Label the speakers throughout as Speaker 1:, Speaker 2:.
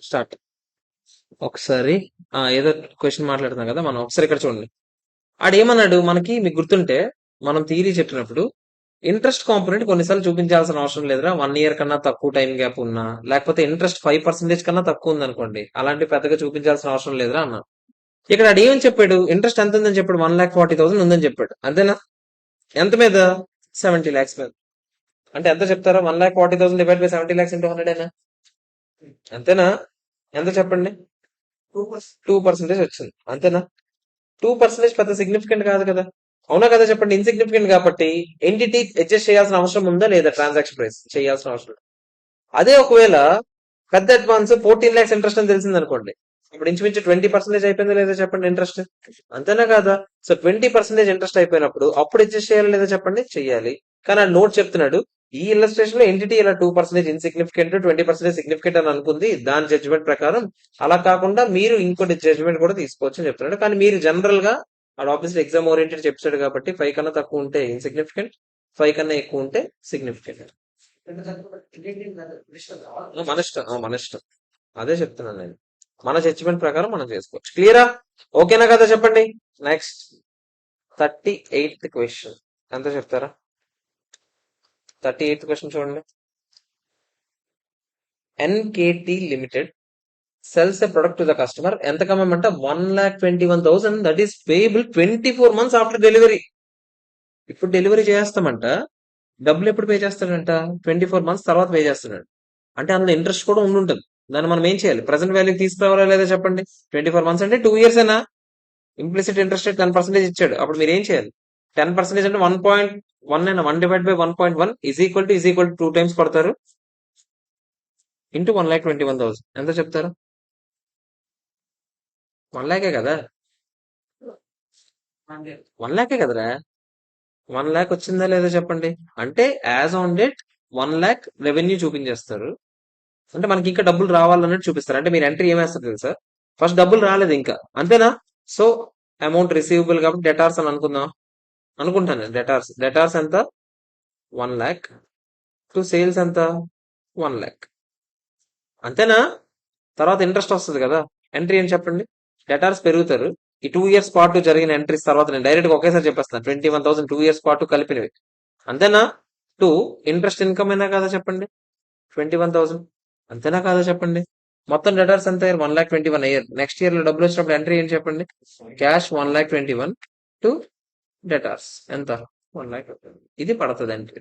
Speaker 1: Start. ఒకసారి ఏదో question మాట్లాడుతున్నాం కదా మనం, ఒకసారి ఇక్కడ చూడండి. ఆడేమన్నాడు మనకి, మీకు గుర్తుంటే మనం థియరీ చెప్పినప్పుడు ఇంట్రెస్ట్ కాంపోనెంట్ కొన్నిసార్లు చూపించాల్సిన అవసరం లేదురా, 1 year కన్నా తక్కువ టైం గ్యాప్ ఉన్నా, లేకపోతే ఇంట్రెస్ట్ 5% కన్నా తక్కువ ఉంది అనుకోండి, అలాంటి పెద్దగా చూపించాల్సిన అవసరం లేదురా అన్నా. ఇక్కడ ఆడు ఏమని చెప్పాడు, ఇంట్రెస్ట్ ఎంత ఉందని చెప్పాడు, 1,40,000 ఉందని చెప్పాడు, అంతేనా? ఎంత మీద? 70 lakhs మీద. అంటే ఎంత చెప్తారా, 1,40,000 డివైడ్ బై 70 lakhs ఇంటూ 100 అంతేనా? ఎంత చెప్పండి? 2% వచ్చింది, అంతేనా? 2% పెద్ద సిగ్నిఫికెంట్ కాదు కదా, అవునా కదా చెప్పండి? ఇన్సిగ్నిఫికెంట్ కాబట్టి ఎంటిటీ అడ్జస్ట్ చేయాల్సిన అవసరం ఉందా లేదా? ట్రాన్సాక్షన్ ప్రైస్ చేయాల్సిన అవసరం లేదు. అదే ఒకవేళ పెద్ద అడ్వాన్స్ 14 lakhs ఇంట్రెస్ట్ అని తెలిసింది అనుకోండి, ఇప్పుడు ఇంచుమించు 20% అయిపోయిందా లేదా చెప్పండి ఇంట్రెస్ట్, అంతేనా కాదా? సో 20% ఇంట్రెస్ట్ అయిపోయినప్పుడు అప్పుడు అడ్జస్ట్ చేయాలి లేదా చెప్పండి? చెయ్యాలి. కానీ ఆ నోట్ చెప్తున్నాడు, ఈ ఇల్లస్ట్రేషన్ లో ఎంటిటీ ఇలా 2% ఇన్సిగ్నిఫికెంట్, 20% సిగ్నిఫికెంట్ అని అనుకుంది, దాని జడ్జిమెంట్ ప్రకారం. అలా కాకుండా మీరు ఇంకోటి జడ్జిమెంట్ కూడా తీసుకోవచ్చు అని చెప్తున్నాడు. కానీ మీరు జనరల్ గా ఆడ ఆబ్వియస్లీ ఎగ్జామ్ ఓరియంటెడ్ చెప్తాడు కాబట్టి 5 కన్నా తక్కువ ఉంటే ఇన్సిగ్నిఫికెంట్, 5 కన్నా ఎక్కువ ఉంటే సిగ్నిఫికెంట్. మన ఇష్టం, మన ఇష్టం. అదే చెప్తున్నాను నేను, మన జడ్జిమెంట్ ప్రకారం మనం చేసుకోవచ్చు. క్లియరా? ఓకేనా కదా చెప్పండి. నెక్స్ట్ 38th క్వశ్చన్ ఎంత చెప్తారా? 38th క్వశ్చన్ చూడండి. NKT limited sells a product to the customer. ఎంత కమ్మంట? 1,21,000. That is payable 24 months after delivery. ఇప్పుడు డెలివరీ చేస్తామంట, డబ్బులు ఎప్పుడు పే చేస్తాడంట? 24 months తర్వాత పే చేస్తున్నాడు. అంటే అందులో ఇంట్రెస్ట్ కూడా ఉండుంటుంది. దాన్ని మనం ఏం చేయాలి? ప్రెసెంట్ వాల్యూ తీసుకురావాలా లేదా చెప్పండి? 24 months అంటే 2 years ఏనా? ఇంప్లిసిట్ ఇంట్రెస్ట్ రేట్ 10% ఇచ్చాడు. అప్పుడు మీరు ఏం చేయాలి? 10% అంటే 1.1 అయినా, 1 divided by 1.1 is equal to 2 times కొడతారు ఇంటూ 1,21,000. ఎంత చెప్తారు? 1 lakh కదా, 1 lakh కదరా. 1 lakh వచ్చిందా లేదా చెప్పండి? అంటే as on date 1 lakh revenue చూపించేస్తారు. అంటే మనకి ఇంకా డబ్బులు రావాలన్నట్టు చూపిస్తారు. అంటే మీరు ఎంట్రీ ఏమేస్తారు తెలుసా? ఫస్ట్ డబ్బులు రాలేదు ఇంకా, అంతేనా? సో అమౌంట్ రిసీవబుల్ కాబట్టి డెటార్స్ అని అనుకుంటాను. డెటార్స్ ఎంత? 1 lakh. టు సేల్స్ ఎంత? 1 lakh. అంతేనా? తర్వాత ఇంట్రెస్ట్ వస్తుంది కదా, ఎంట్రీ అని చెప్పండి. డెటార్స్ పెరుగుతారు. ఈ 2 years పాటు జరిగిన ఎంట్రీస్ తర్వాత నేను డైరెక్ట్ గా ఒకేసారి చెప్పేస్తాను, 21,000 2 years పాటు కలిపినవి, అంతేనా? టూ ఇంట్రెస్ట్ ఇన్కమ్ అయినా కదా చెప్పండి, 21,000, అంతేనా కాదా చెప్పండి? మొత్తం డెటార్స్ ఎంత అయ్యారు? 1,21,000 అయ్యారు. నెక్స్ట్ ఇయర్ లో డబ్బులు వచ్చినప్పుడు ఎంట్రీ ఏం చెప్పండి? క్యాష్ 1,21,000 టు డెటార్స్ ఎంత? 1 lakh. ఇది పడుతుంది ఎంట్రీ,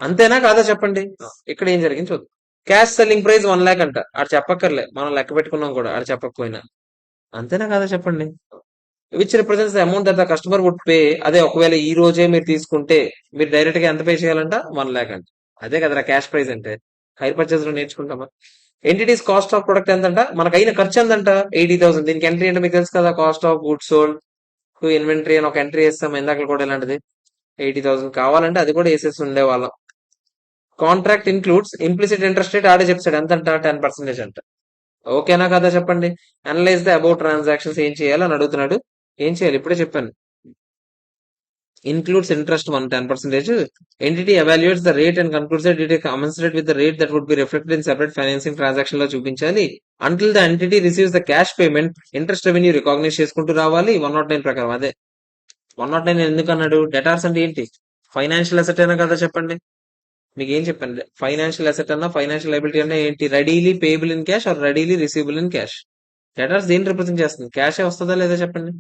Speaker 1: అంతేనా కాదా చెప్పండి? ఇక్కడ ఏం జరిగింది చూద్దాం. క్యాష్ సెల్లింగ్ ప్రైస్ 1 lakh అంట, ఆడ చెప్పక్కర్లే, మనం లెక్క పెట్టుకున్నాం కూడా ఆడ చెప్పకపోయినా, అంతేనా కాదా చెప్పండి? Which represents the amount that the customer would pay. అదే ఒకవేళ ఈ రోజే మీరు తీసుకుంటే మీరు డైరెక్ట్ గా ఎంత పే చేయాలంట? 1 lakh అంట. అదే కదరా క్యాష్ ప్రైస్ అంటే. హైర్ పర్చేస్ లో నేర్చుకుంటామా? ఎంటిటీస్ కాస్ట్ ఆఫ్ ప్రొడక్ట్ ఎంతంట? మనకు అయిన ఖర్చు ఎంతంట? 80,000. దీనికి ఎంట్రీ అంటే మీకు తెలుసు కదా, cost of good sold to inventory అని ఒక ఎంట్రీ వేస్తాం, ఇందాక కూడా ఇలాంటిది 80,000 కావాలంటే అది కూడా వేసేసి ఉండేవాళ్ళం. Contract includes implicit interest rate, ఆడే చెప్తాడు ఎంతంట? 10% అంట. ఓకేనా కదా చెప్పండి? అనలైజ్ ద అబౌట్ ట్రాన్సాక్షన్స్ ఏం చేయాలి అని అడుగుతున్నాడు. ఏం చేయాలి? ఇప్పుడే చెప్పాను. Includes interest 10%. Entity evaluates the rate and concludes that it commensurate with the rate that would be reflected in separate financing transaction లో చూపించాలి. Until the entity receives the cash payment interest revenue recognize చేసుకుంటూ రావాలి. 109 ప్రకారం. అదే 109 ఎందుకు అన్నాడు? Debtors అంటే ఏంటి? ఫైనాన్షియల్ అసెట్ అయినా కదా చెప్పండి? మీకు ఏం చెప్పండి? ఫైనాన్షియల్ అసెట్ అన్నా ఫైనాన్షియల్ లయబిలిటీ అన్నా ఏంటి? Readily payable in cash or readily receivable in cash. Debtors దేని రిప్రజెంట్ చేస్తుంది? క్యాషే వస్తుందా లేదా చెప్పండి?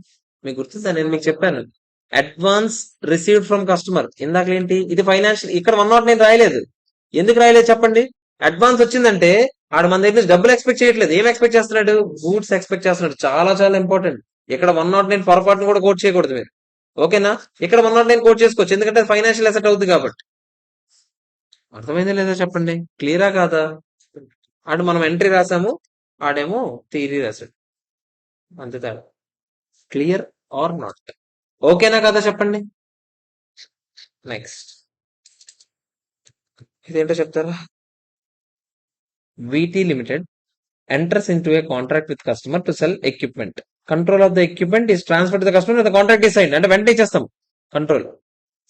Speaker 1: మీకు గుర్తుందా నేను మీకు చెప్పాను, అడ్వాన్స్ రిసీవ్డ్ ఫ్రమ్ కస్టమర్. ఇందాక ఏంటి? ఇది ఫైనాన్షియల్. ఇక్కడ 109 రాయలేదు. ఎందుకు రాయలేదు చెప్పండి? అడ్వాన్స్ వచ్చిందంటే ఆడు మన దగ్గర నుంచి డబ్బులు ఎక్స్పెక్ట్ చేయట్లేదు. ఏం ఎక్స్పెక్ట్ చేస్తున్నాడు? గూడ్స్ ఎక్స్పెక్ట్ చేస్తున్నాడు. చాలా చాలా ఇంపార్టెంట్. ఇక్కడ 109 పొరపాటును కూడా కోట్ చేయకూడదు మీరు, ఓకేనా? ఇక్కడ 109 కోట్ చేసుకోవచ్చు, ఎందుకంటే ఫైనాన్షియల్ అసెట్ అవుతుంది కాబట్టి. అర్థమైందా లేదా చెప్పండి? క్లియరా కాదా? ఆడు మనం ఎంట్రీ రాసాము, ఆడేమో థియరీ రాశాడు, అంతే తేడా. Clear or not? ఓకేనా కదా చెప్పండి. నెక్స్ట్ ఇదేంటో చెప్తారా? VT limited enters into a contract with customer to sell equipment. Control of the equipment is transferred to the customer and the contract is signed. అంటే వెంటనే ఇచ్చేస్తాం control.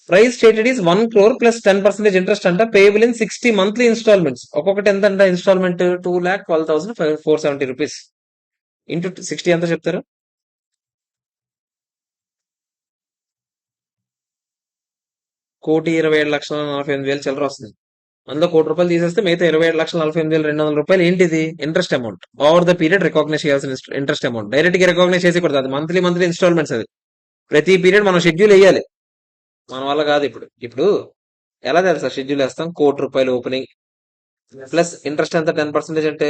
Speaker 1: Price stated is 1 crore plus 10% interest అంట, payable in 60 monthly instalments. ఒక్కొక్కటి ఎంత అంట instalment? 2,12,470 rupees into 60 ఎంత చెప్తారు? 1,27,47,000 చిల్లర వస్తుంది. అందులో 1 కోటి రూపాయలు తీసేస్తే మిగతా 27,48,200 రూపాయలు ఏంటిది? Interest amount. Over the period recognise చేయాల్సిన ఇంట్రెస్ట్ అమౌంట్. డైరెక్ట్ గా రికాగ్నైజ్ చేసి కూడా అది మంత్లీ మంత్లీ ఇన్స్టాల్మెంట్స్. అది ప్రతి పీరియడ్ మనం షెడ్యూల్ వేయాలి. మన వల్ల కాదు. ఇప్పుడు ఇప్పుడు ఎలా తెలుసా షెడ్యూల్ వేస్తాం? 1 కోటి రూపాయలు ఓపెనింగ్ ప్లస్ ఇంట్రెస్ట్ ఎంత? 10% అంటే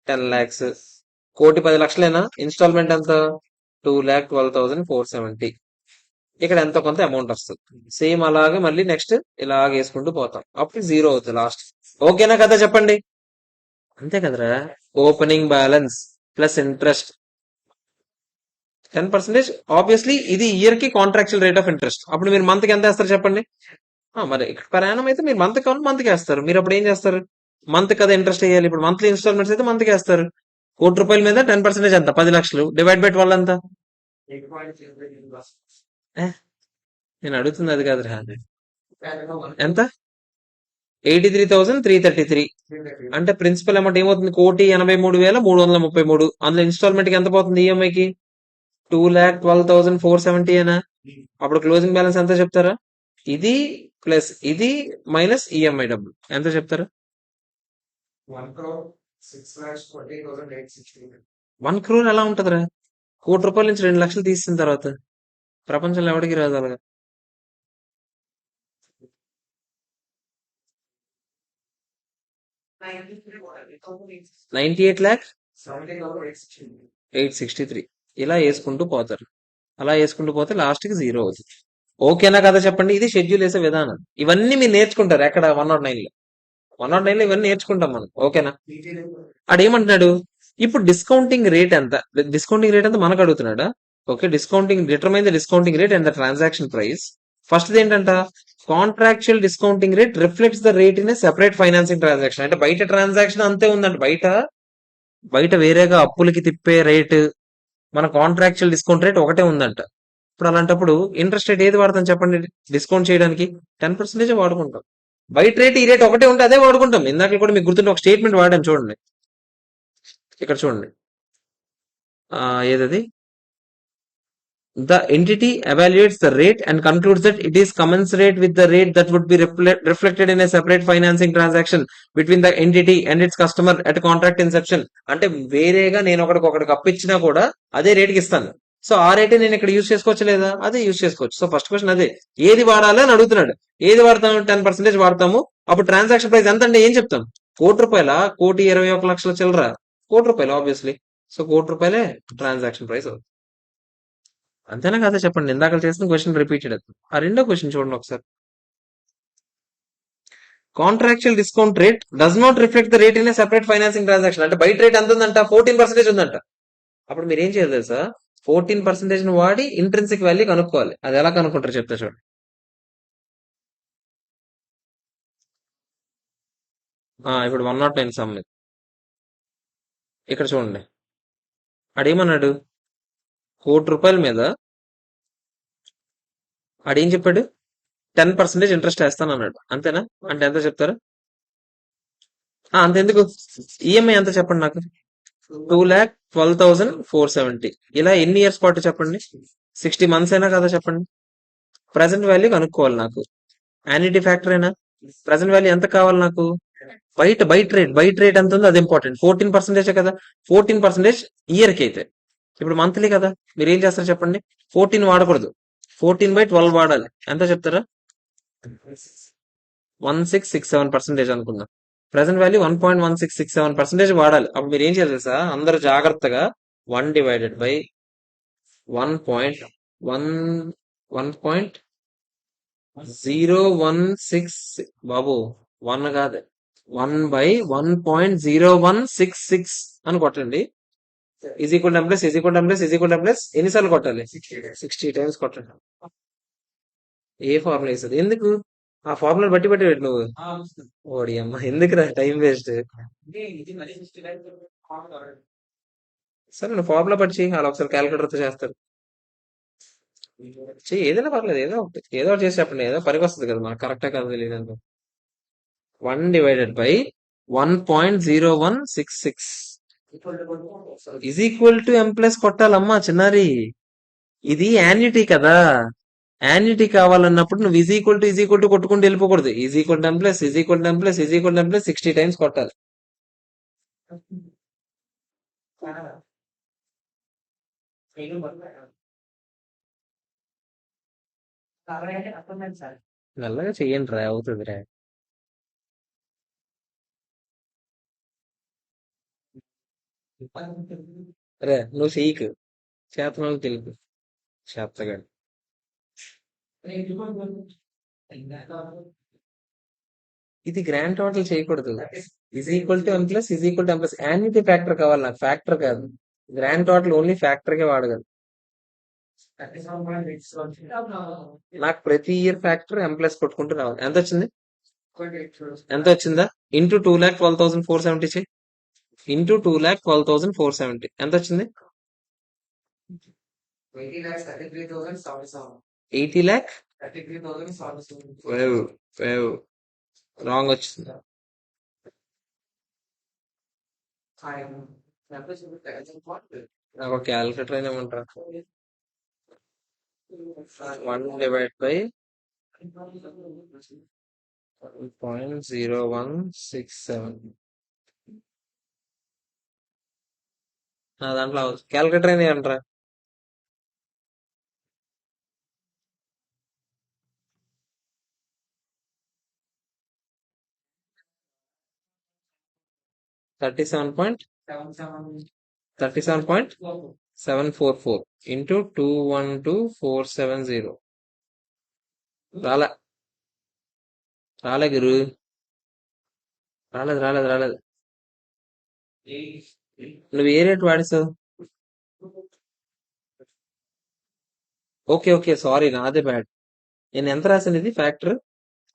Speaker 1: 10 lakhs. 1,10,00,000 ఇన్స్టాల్మెంట్ ఎంత? 2,12,470. ఇక్కడ ఎంతో కొంత అమౌంట్ వస్తుంది. సేమ్ అలాగే మళ్ళీ నెక్స్ట్ ఇలాగ వేసుకుంటూ పోతాం. అప్పుడు జీరో అవుతుంది లాస్ట్. ఓకేనా కదా చెప్పండి? అంతే కదరా. Opening balance plus interest 10%. Obviously ఇది ఇయర్ కి కాంట్రాక్చువల్ రేట్ ఆఫ్ ఇంట్రెస్ట్. అప్పుడు మీరు మంత్ కి ఎంత వేస్తారు చెప్పండి? మరి ఇక్కడ ప్రయాణం అయితే మీరు మంత్ కావాలి మంత్ కి వేస్తారు. మీరు అప్పుడు ఏం చేస్తారు? మంత్ కదా ఇంట్రెస్ట్ వేయాలి. ఇప్పుడు మంత్లీ ఇన్స్టాల్మెంట్స్ అయితే మంత్ కి వేస్తారు. 1 కోటి రూపాయల మీద 10% ఎంత? 10 లక్షలు డివైడ్ బై 12 ఎంత? ఏ, నేను అడుగుతుంది అది కాదురా. ఎంత? 83,333. అంటే ప్రిన్సిపల్ అమౌంట్ ఏమవుతుంది? 1,83,333. అందులో ఇన్స్టాల్మెంట్ కి ఎంత పోతుంది ఈఎంఐకి? 2,12,470 ఏనా? అప్పుడు క్లోజింగ్ బ్యాలెన్స్ ఎంత చెప్తారా? ఇది ప్లస్ ఇది మైనస్ ఈఎంఐ డబ్బులు ఎంత చెప్తారా? 1 crore ఎలా ఉంటదిరా? 1 కోటి రూపాయల నుంచి 2 లక్షలు తీసిన తర్వాత ప్రపంచంలో ఎవడికి రాదు అలాగా. 98,863 ఇలా వేసుకుంటూ పోతారు. అలా వేసుకుంటూ పోతే లాస్ట్ కి జీరో అవుతుంది. ఓకేనా కదా చెప్పండి? ఇది షెడ్యూల్ వేసే విధానం. ఇవన్నీ మీరు నేర్చుకుంటారు ఎక్కడ? 109 లో. 109 లో ఇవన్నీ నేర్చుకుంటాం మనం. ఓకేనా? ఆడేమంటున్నాడు? ఇప్పుడు డిస్కౌంటింగ్ రేట్ ఎంత? డిస్కౌంటింగ్ రేట్ ఎంత మనకు అడుగుతున్నాడా? Okay, discounting determine the discounting rate and the transaction price. First ఏంటంట? Contractual discounting rate reflects the rate in separate financing transaction. అంటే బయట ట్రాన్సాక్షన్ అంతే ఉందంట. బయట బయట వేరేగా అప్పులకి తిప్పే రేటు, మన కాంట్రాక్చువల్ డిస్కౌంట్ రేట్ ఒకటే ఉందంట. ఇప్పుడు అలాంటప్పుడు ఇంట్రెస్ట్ రేట్ ఏది వాడతాం చెప్పండి? డిస్కౌంట్ చేయడానికి 10% వాడుకుంటాం. బయట రేట్ ఈ రేట్ ఒకటే ఉంటే అదే వాడుకుంటాం. ఇందాక కూడా మీకు గుర్తుంటే ఒక స్టేట్మెంట్ వాడాను చూడండి. ఇక్కడ చూడండి. ఏదది? The entity evaluates the rate and concludes that it is commensurate with the rate that would be reflected in a separate financing transaction between the entity and its customer at contract inception. అంటే వేరేగా నేను ఒకడికి అప్పిచ్చినా కూడా అదే రేట్కి ఇస్తాను. So ఆ రేటే నేను ఇక్కడ యూజ్ చేసుకోవచ్చు లేదా? అదే యూజ్ చేసుకోవచ్చు. సో ఫస్ట్ క్వశ్చన్ అదే, ఏది వాడాలి అని అడుగుతున్నాడు. ఏది వాడతాము? 10% వాడతాము. అప్పుడు ట్రాన్సాక్షన్ ప్రైస్ ఎంత అంటే ఏం చెప్తాం? 1 కోటి రూపాయల? 1,21,00,000 చిల్లర 1 కోటి రూపాయలు ఆబ్వియస్లీ. సో 1 కోటి రూపాయలే ట్రాన్సాక్షన్ ప్రైస్ అవుతుంది. అంతేనా కదా చెప్పండి? ఇందాక చేసిన క్వశ్చన్ రిపీటెడ్ అవుతుంది. ఆ రెండో క్వశ్చన్ చూడండి ఒకసారి. Contractual discount rate does not reflect the rate in separate financing transaction. అంటే బయట రేట్ ఎంత ఉందంట? 14% ఉందంట. అప్పుడు మీరు ఏం చేయాలి తెలుసా? 14% వాడి ఇంట్రెన్సిక్ వాల్యూ కనుక్కోవాలి. అది ఎలా కనుక్కుంటారు చెప్తా చూడండి. ఇప్పుడు 109 సమ్ ఇక్కడ చూడండి. ఆడేమన్నాడు? 1 కోటి రూపాయల మీద ఆడేం చెప్పాడు? 10% ఇంట్రెస్ట్ వేస్తాను అన్నాడు. అంతేనా? అంటే ఎంత చెప్తారు? అంతెందుకు, ఈఎంఐ ఎంత చెప్పండి నాకు? 2,12,470. ఇలా ఎన్ని ఇయర్స్ పాటు చెప్పండి? 60 months అయినా కదా చెప్పండి? ప్రజెంట్ వాల్యూ కనుక్కోవాలి నాకు. యాన్యుటీ ఫ్యాక్టర్ అయినా ప్రజెంట్ వాల్యూ ఎంత కావాలి నాకు? బయట రేట్ ఎంత ఉందో అది ఇంపార్టెంట్. 14% కదా. 14% ఇయర్ కి అయితే. ఇప్పుడు మంత్లీ కదా. మీరు ఏం చేస్తారు చెప్పండి? 14 వాడకూడదు. 14/12 వాడాలి. ఎంత చెప్తారా? 1667% అనుకుందాం. ప్రెసెంట్ వాల్యూ 1.1667% వాడాలి. అప్పుడు మీరు ఏం చేయాలి తెలుసా? అందరూ జాగ్రత్తగా 1/1.016 బాబు, 1 కాదు, 1/1.0166 అని కొట్టండి. Is equal to plus is equal to plus is equal to plus ఎన్నిసార్లు కొట్టాలి? 60 times కొట్టండి. ఏ ఫార్ములా వేస్తుంది? ఎందుకు ఆ ఫార్ములా బట్టి పెట్టు నువ్వు. ఓడి అమ్మ, ఎందుకురా టైం వేస్ట్. సరే నువ్వు ఫార్ములా పట్టి అలా ఒకసారి క్యాలిక్యులేటర్ తో చేస్తారు. ఏదైనా పర్లేదు, ఏదో ఒకటి చేసి చెప్పండి, ఏదో పనికి వస్తుంది కదా, మనకు కరెక్టా కాదు తెలియదు. 1/1.0166 is equal to M plus కొట్టాలమ్మా చిన్నారి. ఇది యాన్యుటీ కదా. యాన్యుటీ కావాలన్నప్పుడు నువ్వు ఈజ్ ఈక్వల్ టు కొట్టుకుంటూ వెళ్ళిపోకూడదు. Is equal to M plus, is equal to M plus, is equal to M plus 60 times కొట్టాలి. మెల్లగా చెయ్యండి రా, అవుతుంది రా. రే నువ్వు చెయ్యకు, చేతనాలు తెలుపు చేతగా. ఇది గ్రాండ్ టోటల్ చేయకూడదు. Is equal to M plus, is equal to M plus annuity factor కావాలి నాకు, ఫ్యాక్టర్ కాదు. గ్రాండ్ టోటల్ ఓన్లీ ఫ్యాక్టర్ కే వాడగలదు. నాకు ప్రతి ఇయర్ ఫ్యాక్టర్ ఎం ప్లస్ కొట్టుకుంటూ రావాలి. ఎంత వచ్చింది? ఎంత వచ్చిందా? ఇంటూ 2,12,470 చెయ్యి. ఇంటూ 2,12,470 ఎంత వచ్చింది? 80 lakh. వేవ్ వేవ్ రాంగ్ వచ్చింది. నాకు ఒక క్యాలిక్యులేటర్ అయినా ఏమంటారా? 1/0.0167. నా దాంట్లో క్యాలిక్యులేటర్ అయినా ఏమంటారా? 37.744 ఇంటూ 212,470. రాలే రాలే గురు, రాలేదు. నువ్వు ఏ రేట్ వాడేసావు? ఓకే సారీ, నాదే బ్యాడ్. నేను ఎంత రాసాను? ఇది ఫ్యాక్టర్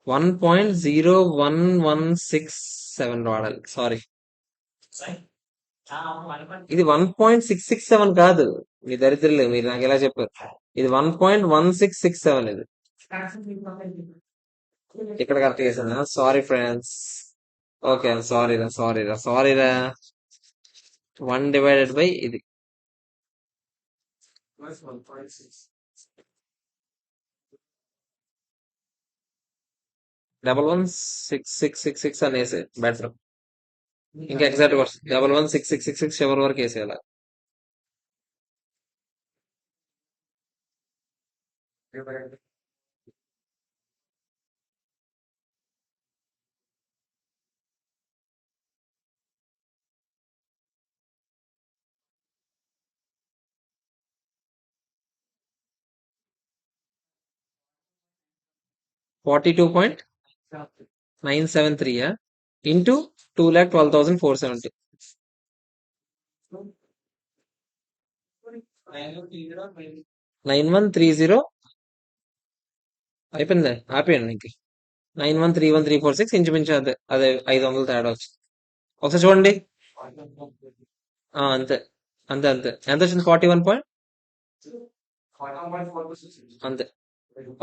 Speaker 1: 1.01167 వాడాలి, సారీ. ఇది 1.667 కాదు. మీ దరిద్రులు మీరు నాకు ఎలా చెప్పారు? ఇది 1.1667. ఇది ఇక్కడ కరెక్ట్ చేశాను. Sorry friends. ఓకే సారీరా. 1/, ఇది 116666 అనేసి బెటర్. ఇంకా ఎగ్జాక్ట్ వర్స్ 116666 చివరి వరకు వేసేయాలి. $42.973 ఇంటూ 2,12,470. 9130 అయిపోయింది. ఆపేయండి ఇంక. 9131,346 ఇంచుమించు అదే 500 తేడా వచ్చింది. ఒకసారి చూడండి. అంతే. ఎంత వచ్చింది? 41 పాయింట్ అంతే.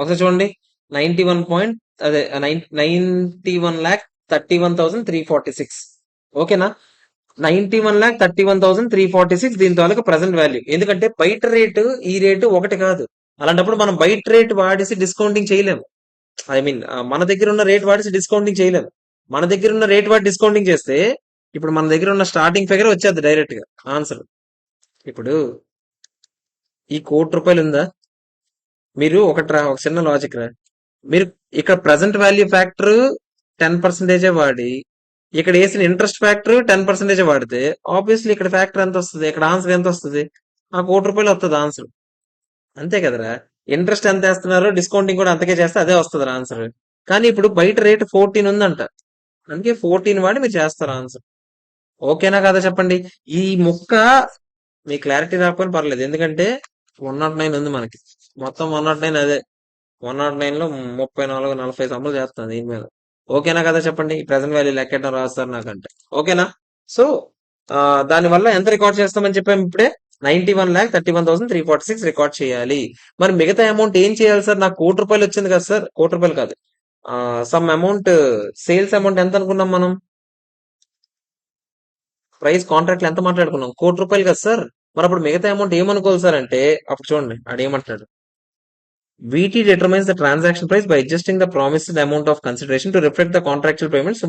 Speaker 1: ఒకసారి చూడండి. 91 అదే 91,31,31,346. ఓకేనా? 91,31,346 దీని తాలూకా ప్రజెంట్ వాల్యూ. ఎందుకంటే బయట రేటు ఈ రేటు ఒకటి కాదు. అలాంటప్పుడు మనం బయట రేట్ వాడేసి డిస్కౌంటింగ్ చేయలేము. ఐ మీన్ మన దగ్గర ఉన్న రేట్ వాడేసి డిస్కౌంటింగ్ చేయలేము. మన దగ్గర ఉన్న రేట్ వాడి డిస్కౌంటింగ్ చేస్తే ఇప్పుడు మన దగ్గర ఉన్న స్టార్టింగ్ ఫిగర్ వచ్చేది డైరెక్ట్ గా ఆన్సర్. ఇప్పుడు ఈ ₹1,00,00,000 ఉందా? మీరు ఒక చిన్న లాజిక్ రా. మీరు ఇక్కడ ప్రజెంట్ వాల్యూ ఫ్యాక్టర్ 10% వాడి ఇక్కడ వేసిన ఇంట్రెస్ట్ ఫ్యాక్టర్ 10% వాడితే ఆబ్వియస్లీ ఇక్కడ ఫ్యాక్టర్ ఎంత వస్తుంది? ఇక్కడ ఆన్సర్ ఎంత వస్తుంది? ఆ ₹1,00,00,000 వస్తుంది ఆన్సర్. అంతే కదరా. ఇంట్రెస్ట్ ఎంత వేస్తున్నారో డిస్కౌంటింగ్ కూడా అంతకే చేస్తే అదే వస్తుంది ఆన్సర్. కానీ ఇప్పుడు బయట రేట్ 14 ఉందంట, అందుకే 14 వాడి మీరు చేస్తారు ఆన్సర్. ఓకేనా కదా చెప్పండి. ఈ ముక్క మీ క్లారిటీ రాకపోయినా పర్లేదు, ఎందుకంటే 109 ఉంది మనకి. మొత్తం 109 అదే. 109 లో 34-40 సమ్ములు చేస్తాను దీని మీద. ఓకేనా కదా చెప్పండి. ఈ ప్రెసెంట్ వాల్యూ లెక్కెట్టడం రాస్తారు నాకంటే. ఓకేనా? సో దాని వల్ల ఎంత రికార్డ్ చేస్తామని చెప్పాము ఇప్పుడే? 91,31,346 రికార్డ్ చేయాలి. మరి మిగతా అమౌంట్ ఏం చేయాలి సార్? నాకు ₹1,00,00,000 వచ్చింది కదా సార్, ₹1,00,00,000 కాదు, సమ్ అమౌంట్, సేల్స్ అమౌంట్ ఎంత అనుకున్నాం మనం? ప్రైస్ కాంట్రాక్ట్ ఎంత మాట్లాడుకున్నాం? ₹1,00,00,000 కదా సార్. మరి అప్పుడు మిగతా అమౌంట్ ఏమనుకోవాలి సార్ అంటే, అప్పుడు చూడండి ఆడు ఏమంటున్నాడు. VT determines the transaction price by adjusting the promised amount of consideration to reflect the contractual payments.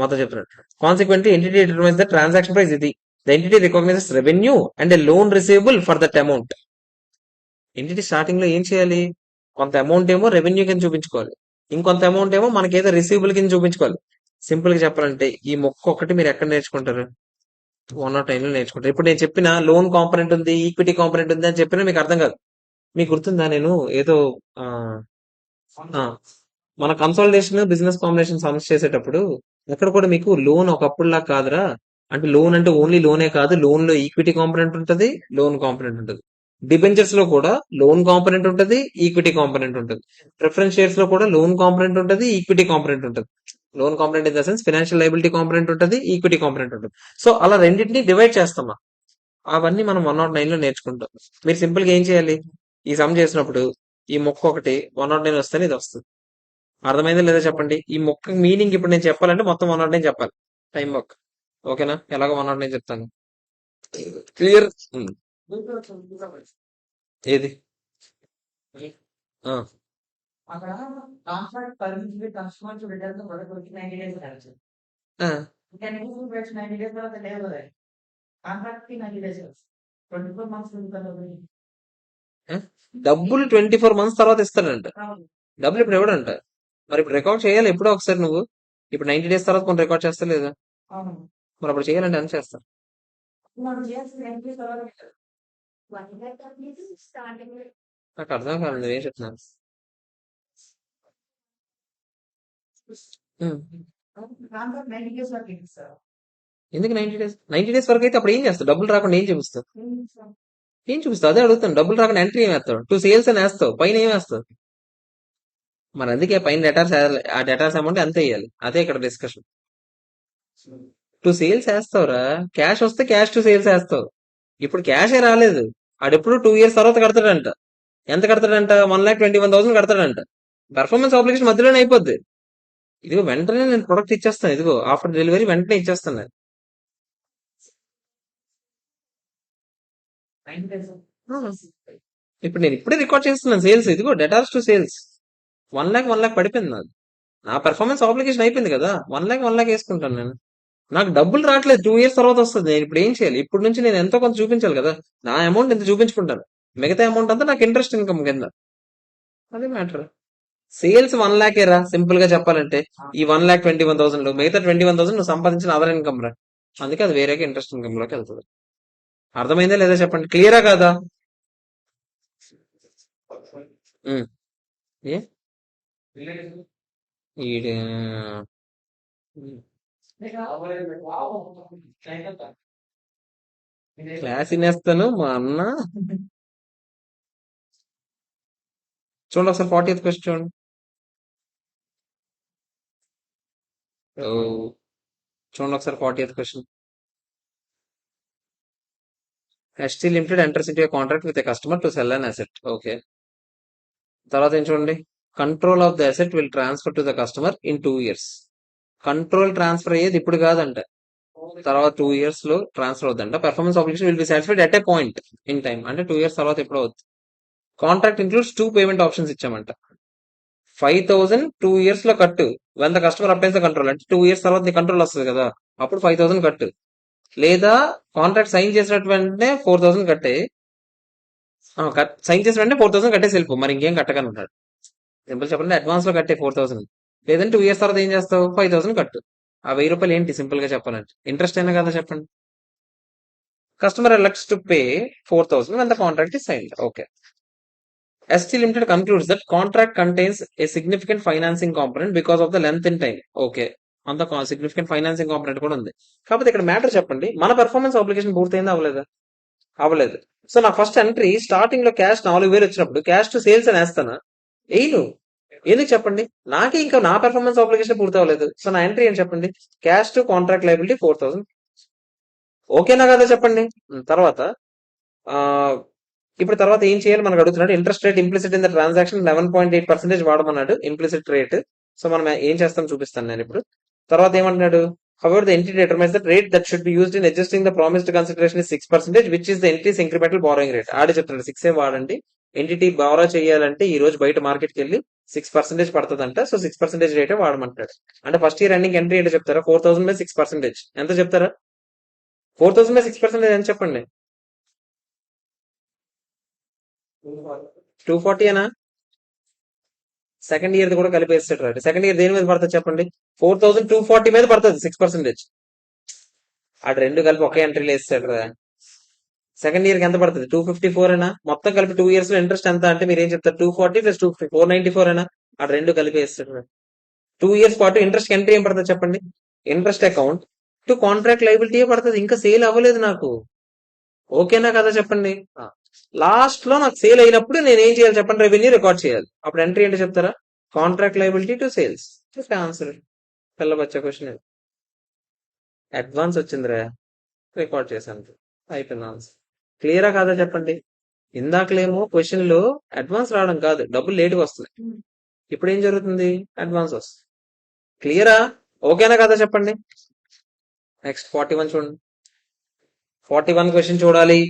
Speaker 1: మొత్తం చెప్తున్నాడు. Consequently, entity determines the transaction price. ఇది the entity recognizes revenue and a loan receivable for that amount. Entity starting లో ఏం చేయాలి? కొంత amount ఏమో revenue కింద చూపించుకోవాలి, ఇంకొంత అమౌంట్ ఏమో మనకేదో రిసీవబుల్ కింద చూపించుకోవాలి. సింపుల్ గా చెప్పాలంటే ఈ మొక్క ఒకటి మీరు ఎక్కడ నేర్చుకుంటారు? 109 లో నేర్చుకుంటారు. ఇప్పుడు నేను చెప్పిన లోన్ కాంపొనెంట్ ఉంది, ఈక్విటీ కాంపొనెంట్ ఉంది అని చెప్పినా మీకు అర్థం కాదు. మీకు గుర్తుందా నేను ఏదో ఆ, ఆ, మన కన్సాలిడేషన్ బిజినెస్ కాంబినేషన్ సమ్స్ చేసేటప్పుడు అక్కడ కూడా మీకు లోన్ ఒకప్పుడులా కాదురా, అంటే లోన్ అంటే ఓన్లీ లోనే కాదు, లోన్ లో ఈక్విటీ కాంపొనెంట్ ఉంటది, లోన్ కాంపొనెంట్ ఉంటది. డిబెంచర్స్ లో కూడా లోన్ కాంపొనెంట్ ఉంటది, ఈక్విటీ కాంపొనెంట్ ఉంటది. ప్రిఫరెన్స్ షేర్స్ లో కూడా లోన్ కాంపొనెంట్ ఉంటది, ఈక్విటీ కాంపొనెంట్ ఉంటది. Loan component in the sense financial liability component ఉంటది, ఈక్విటీ కాంపొనెంట్ ఉంటది. సో అలా రెండింటిని డివైడ్ చేస్తామా, అవన్నీ మనం 109 లో నేర్చుకుంటాం. మీరు సింపుల్ గా ఏం చేయాలి? ఈ సమ్ చేసినప్పుడు ఈ మొక్క ఒకటి 109 వస్తేనే ఇది వస్తుంది. అర్థమైందా లేదా చెప్పండి? ఈ మొక్క మీనింగ్ ఇప్పుడు నేను చెప్పాలంటే మొత్తం 109 చెప్పాలి. టైం మొక్క. ఓకేనా? ఎలాగో 109 చెప్తాను. క్లియర్? ఏది? ఆ,
Speaker 2: అక్కడ కాంట్రాక్ట్ పరిమితి కస్టమర్ రిటర్న్ ప్రొడక్ట్ వచ్చి 90 డేస్ కావచ్చు.
Speaker 1: ఆ,
Speaker 2: ఇంకా నెక్స్ట్ బ్యాచ్ 90 డేస్ తర్వాత లేదు కదా. కాంట్రాక్ట్ కి 90 డేస్ 24 మంత్స్ ఉంటుంది.
Speaker 1: ఆ? డబ్బులు 24 మంత్స్ తర్వాత ఇస్తాడంట. డబ్బులు ఇప్పుడు ఇవ్వడంట. మరి ఇప్పుడు రికార్డ్ చేయాలి ఎప్పుడో ఒకసారి నువ్వు. ఇప్పుడు 90 డేస్ తర్వాత కొన్ని రికార్డ్ చేస్తా లేదా?
Speaker 2: అవును.
Speaker 1: మరి అప్పుడు చేయాలంటే ఎంత చేస్తా?
Speaker 2: మనం చేయాల్సిన 90 డేస్ తర్వాత
Speaker 1: నాకు అర్థం కాదు నువ్వేం చెప్తున్నాను. ఉమ్.
Speaker 2: కాంట్రాక్ట్ 90 డేస్ వరకు ఇస్తారు.
Speaker 1: ఎందుకు 90 డేస్ వరకు అయితే అప్పుడు ఏం చేస్తావు? డబ్బులు రాకుండా ఏం చూపిస్తావు? ఏం చూపిస్తావు? అదే అడుగుతాను. డబ్బులు రాకుండా ఎంట్రీ ఏం వేస్తావు? 2 సేల్స్ అని వేస్తావు, పైన ఏం వేస్తావు? మరి అందుకే పైన డెటార్స్, ఆ డెటార్స్ అమౌంట్ ఎంత వేయాలి, అదే ఇక్కడ డిస్కషన్. 2 సేల్స్ వేస్తావురా, క్యాష్ వస్తే క్యాష్ 2 సేల్స్ వేస్తావు. ఇప్పుడు క్యాషే రాలేదు, ఆడెప్పుడు 2 ఇయర్స్ తర్వాత కడతాడంట. ఎంత కడతాడంట? 1,21,000 కడతాడంట. పెర్ఫార్మెన్స్ అప్లికేషన్ మధ్యలోనే అయిపోద్ది. ఇదిగో వెంటనే నేను ప్రొడక్ట్ ఇచ్చేస్తాను, ఇదిగో ఆఫ్టర్ డెలివరీ వెంటనే ఇచ్చేస్తాను నేను.
Speaker 2: 90 డేస్
Speaker 1: ఇప్పుడు నేను ఇప్పుడే రికార్డ్ చేస్తున్నాను సేల్స్, ఇదిగో డెటార్స్ టు సేల్స్ 1 lakh పడిపోయింది నాది. నా పెర్ఫార్మెన్స్ అప్లికేషన్ అయిపోయింది కదా, 1 lakh వేసుకుంటాను నేను. నాకు డబ్బులు రావట్లేదు, 2 ఇయర్స్ తర్వాత వస్తుంది. నేను ఇప్పుడు ఏం చేయాలి? ఇప్పుడు నుంచి నేను ఎంతో కొంత చూపించాలి కదా. నా అమౌంట్ ఎంత చూపించుకుంటాను, మిగతా అమౌంట్ అంతా నాకు ఇంట్రెస్ట్ ఇన్కమ్ కింద. అదే మ్యాటర్. సేల్స్ 1 lakh రా, సింపుల్ గా చెప్పాలంటే. ఈ 1,21,000 మిగతా 21,000 నువ్వు సంపాదించిన అదర్ ఇన్కమ్ రా. అందుకే అది వేరేగా ఇంట్రెస్ట్ ఇన్కమ్ లోకి వెళ్తుంది. అర్థమైందా లేదా చెప్పండి? క్లియరా కాదా? ఉమ్. ఏ ఈడ క్లాస్ వినేస్తాను మా అన్న. చూడండి ఒకసారి 40th క్వశ్చన్ చూడండి. ఓ, చూడండి ఒకసారి 40th question. HT limited enters into contract with a customer to sell an asset. Okay. తర్వాత ఏం చూడండి, control of the asset will transfer to the customer in 2 years. Control transfer అయ్యేది ఇప్పుడు కాదంట, తర్వాత 2 years లో ట్రాన్స్ఫర్ అవుతుందంట. Performance application will be satisfied at a point in time, అంటే 2 years తర్వాత ఎప్పుడు అవుతుంది. కాంట్రాక్ట్ ఇంక్లూడ్స్ 2 పేమెంట్ ఆప్షన్స్ ఇచ్చామంట. 5,000 2 years లో కట్టు, when the customer applies the control, అంటే 2 years తర్వాత నీ కంట్రోల్ వస్తుంది కదా, అప్పుడు 5,000 కట్టు. లేదా కాంట్రాక్ట్ సైన్ చేసినట్టు వెంటనే 4,000 కట్టే, సైన్ చేసిన వెంటనే 4,000 కట్టేసి వెళ్ళిపో, మరి ఇంకేం కట్టగానే ఉంటాడు. సింపుల్ చెప్పండి, అడ్వాన్స్ లో కట్టే 4,000. లేదంటే 2 years తర్వాత ఏం చేస్తావు? 5,000 కట్టు. ఆ ₹1,000 ఏంటి సింపుల్ గా చెప్పాలంటే? ఇంట్రెస్ట్ అయినా కదా చెప్పండి. Customer elects to pay 4,000 when the contract is signed. Okay. ST Limited concludes that contract contains a significant financing component because of the length in time. Okay. అంత సిగ్నిఫికెంట్ ఫైనాన్సింగ్ కాంపొనెంట్ కూడా ఉంది. కాకపోతే ఇక్కడ matter చెప్పండి, మన performance application పూర్తయిందా అవ్వలేదా? అవ్వలేదు. So నా ఫస్ట్ ఎంట్రీ స్టార్టింగ్ లో క్యాష్ 4,000 వచ్చినప్పుడు క్యాష్ టు సేల్స్ అని వేస్తానా? వేయను. ఎందుకు చెప్పండి? నాకే ఇంకా నా పెర్ఫార్మెన్స్ అప్లికేషన్ పూర్తి అవ్వలేదు. సో నా ఎంట్రీ ఏం చెప్పండి? Cash to contract liability 4,000. ఓకేనా కదా చెప్పండి. తర్వాత ఆ, ఇప్పుడు తర్వాత ఏం చేయాలి మనకు అడుగుతున్నాడు. Interest rate implicit in the transaction 11.8% వాడమన్నాడు ఇంప్లిసిట్ రేట్. సో మనం ఏం చేస్తాం చూపిస్తాను నేను ఇప్పుడు. తర్వాత ఏమంటున్నాడు, however the entity determines the rate that should be used in adjusting the promised consideration is 6%, which is the entity's incremental borrowing rate. ఆడే చెప్తున్నాడు 6 వాడండి. ఎంటిటీ బారో చేయాలంటే ఈ రోజు బయట మార్కెట్కి వెళ్ళి 6% పడుతుందంట. సో 6% రేటే వాడమంటాడు. అంటే ఫస్ట్ ఇయర్ రన్నింగ్ ఎంట్రీ ఏంటో చెప్తారా? 4,000 బై 6%. ఎంత చెప్తారా? 4,000 బై 6% ఎంత చెప్పండి? 240 అనా? సెకండ్ ఇయర్ కూడా కలిపేస్తాడు రైట్. సెకండ్ ఇయర్ దేని మీద పడుతుంది చెప్పండి? 4,240 మీద పడుతుంది 6%. ఆడు రెండు కలిపి ఒకే ఎంట్రీలో వేస్తాడు రా. సెకండ్ ఇయర్ కి ఎంత పడుతుంది? 254 అయినా? మొత్తం కలిపి 2 years లో ఇంట్రెస్ట్ ఎంత అంటే మీరు ఏం చెప్తారు? 240 ప్లస్ 250 494 అయినా? ఆడు రెండు కలిపి వేస్తాడు రా. 2 years పాటు ఇంట్రెస్ట్ ఎంట్రీ ఏం పడుతుంది చెప్పండి? Interest account to contract liability పడుతుంది. ఇంకా సేల్ అవ్వలేదు నాకు. ఓకేనా కదా చెప్పండి. లాస్ట్ లో నాకు సేల్ అయినప్పుడు నేను ఏం చేయాలి చెప్పండి? రెవెన్యూ రికార్డ్ చేయాలి. అప్పుడు ఎంట్రీ ఏంటో చెప్తారా? Contract liability to sales. Answer పిల్లబచ్చ క్వశ్చన్. అడ్వాన్స్ వచ్చిందిరా, రికార్డ్ చేశాను, అయిపోయింది ఆన్సర్. క్లియరా కాదా చెప్పండి? ఇందాకలేమో క్వశ్చన్ లో అడ్వాన్స్ రావడం కాదు, డబ్బులు లేట్గా వస్తున్నాయి. ఇప్పుడు ఏం జరుగుతుంది? అడ్వాన్స్ వస్తుంది. క్లియరా? ఓకేనా కదా చెప్పండి. నెక్స్ట్ 41 చూడండి. 41 క్వశ్చన్ చూడాలి.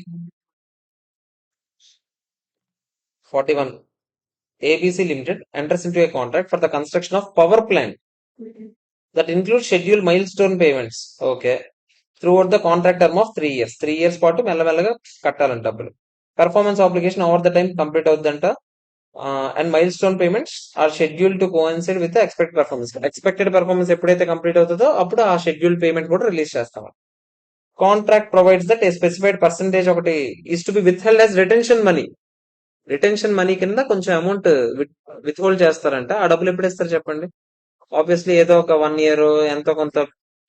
Speaker 1: 41. ABC Limited enters into a contract for the construction of power plant that includes scheduled milestone payments. Okay. Throughout the contract term of 3 years. 3 years పాటు మెల్లమెల్లగా కట్టాలంట డబ్బులు. Performance obligation over the time complete అవుతుందంట. And milestone payments are schedule to coincide with expected performance. Expected performance ఎప్పుడైతే complete అవుతుందో అప్పుడు ఆ schedule payment కూడా release చేస్తాం. Contract provides that a specified percentage ఒకటి is to be withheld as retention money. Retention money కింద కొంచెం amount with hold చేస్తారంట. ఆ డబ్బులు ఎప్పుడు ఇస్తారు చెప్పండి? ఆబ్వియస్లీ ఏదో ఒక 1 year ఎంతో కొంత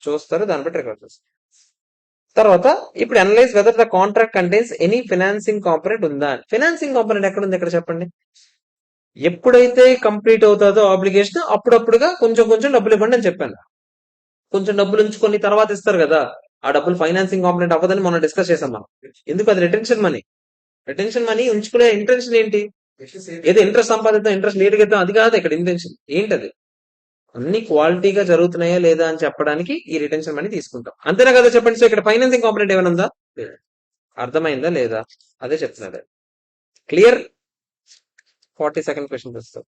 Speaker 1: చూస్తారు, దాన్ని బట్టి రికార్డ్ చేస్తారు. తర్వాత ఇప్పుడు analyse whether the contract contains any financing component ఉందా. ఫినాన్సింగ్ కాంపొనెంట్ ఎక్కడ ఉంది ఇక్కడ చెప్పండి? ఎప్పుడైతే కంప్లీట్ అవుతుందో ఆబ్లిగేషన్ అప్పుడప్పుడుగా కొంచెం కొంచెం డబ్బులు ఇవ్వండి అని చెప్పాను. కొంచెం డబ్బులు ఉంచుకొని తర్వాత ఇస్తారు కదా, ఆ డబ్బులు ఫైనాన్సింగ్ కాంపొనెంట్ అవ్వదని మనం డిస్కస్ చేసాం మనం. ఎందుకు? అది రిటెన్షన్ మనీ. రిటెన్షన్ మనీ ఉంచుకునే ఇంటెన్షన్ ఏంటి? ఏదో ఇంట్రెస్ట్ సంపాదిద్దాం, ఇంట్రెస్ట్ లేట్గా ఇద్దాం, అది కాదు ఇక్కడ ఇంటెన్షన్. ఏంటది? అన్ని క్వాలిటీగా జరుగుతున్నాయా లేదా అని చెప్పడానికి ఈ రిటెన్షన్ మనీ తీసుకుంటాం. అంతేనా కదా చెప్పండి. సో ఇక్కడ ఫైనాన్సింగ్ కాంపొనెంట్ ఏమైనా ఉందా? అర్థమైందా లేదా? అదే చెప్తున్నాడు. క్లియర్? 42nd క్వశ్చన్ వస్తాం.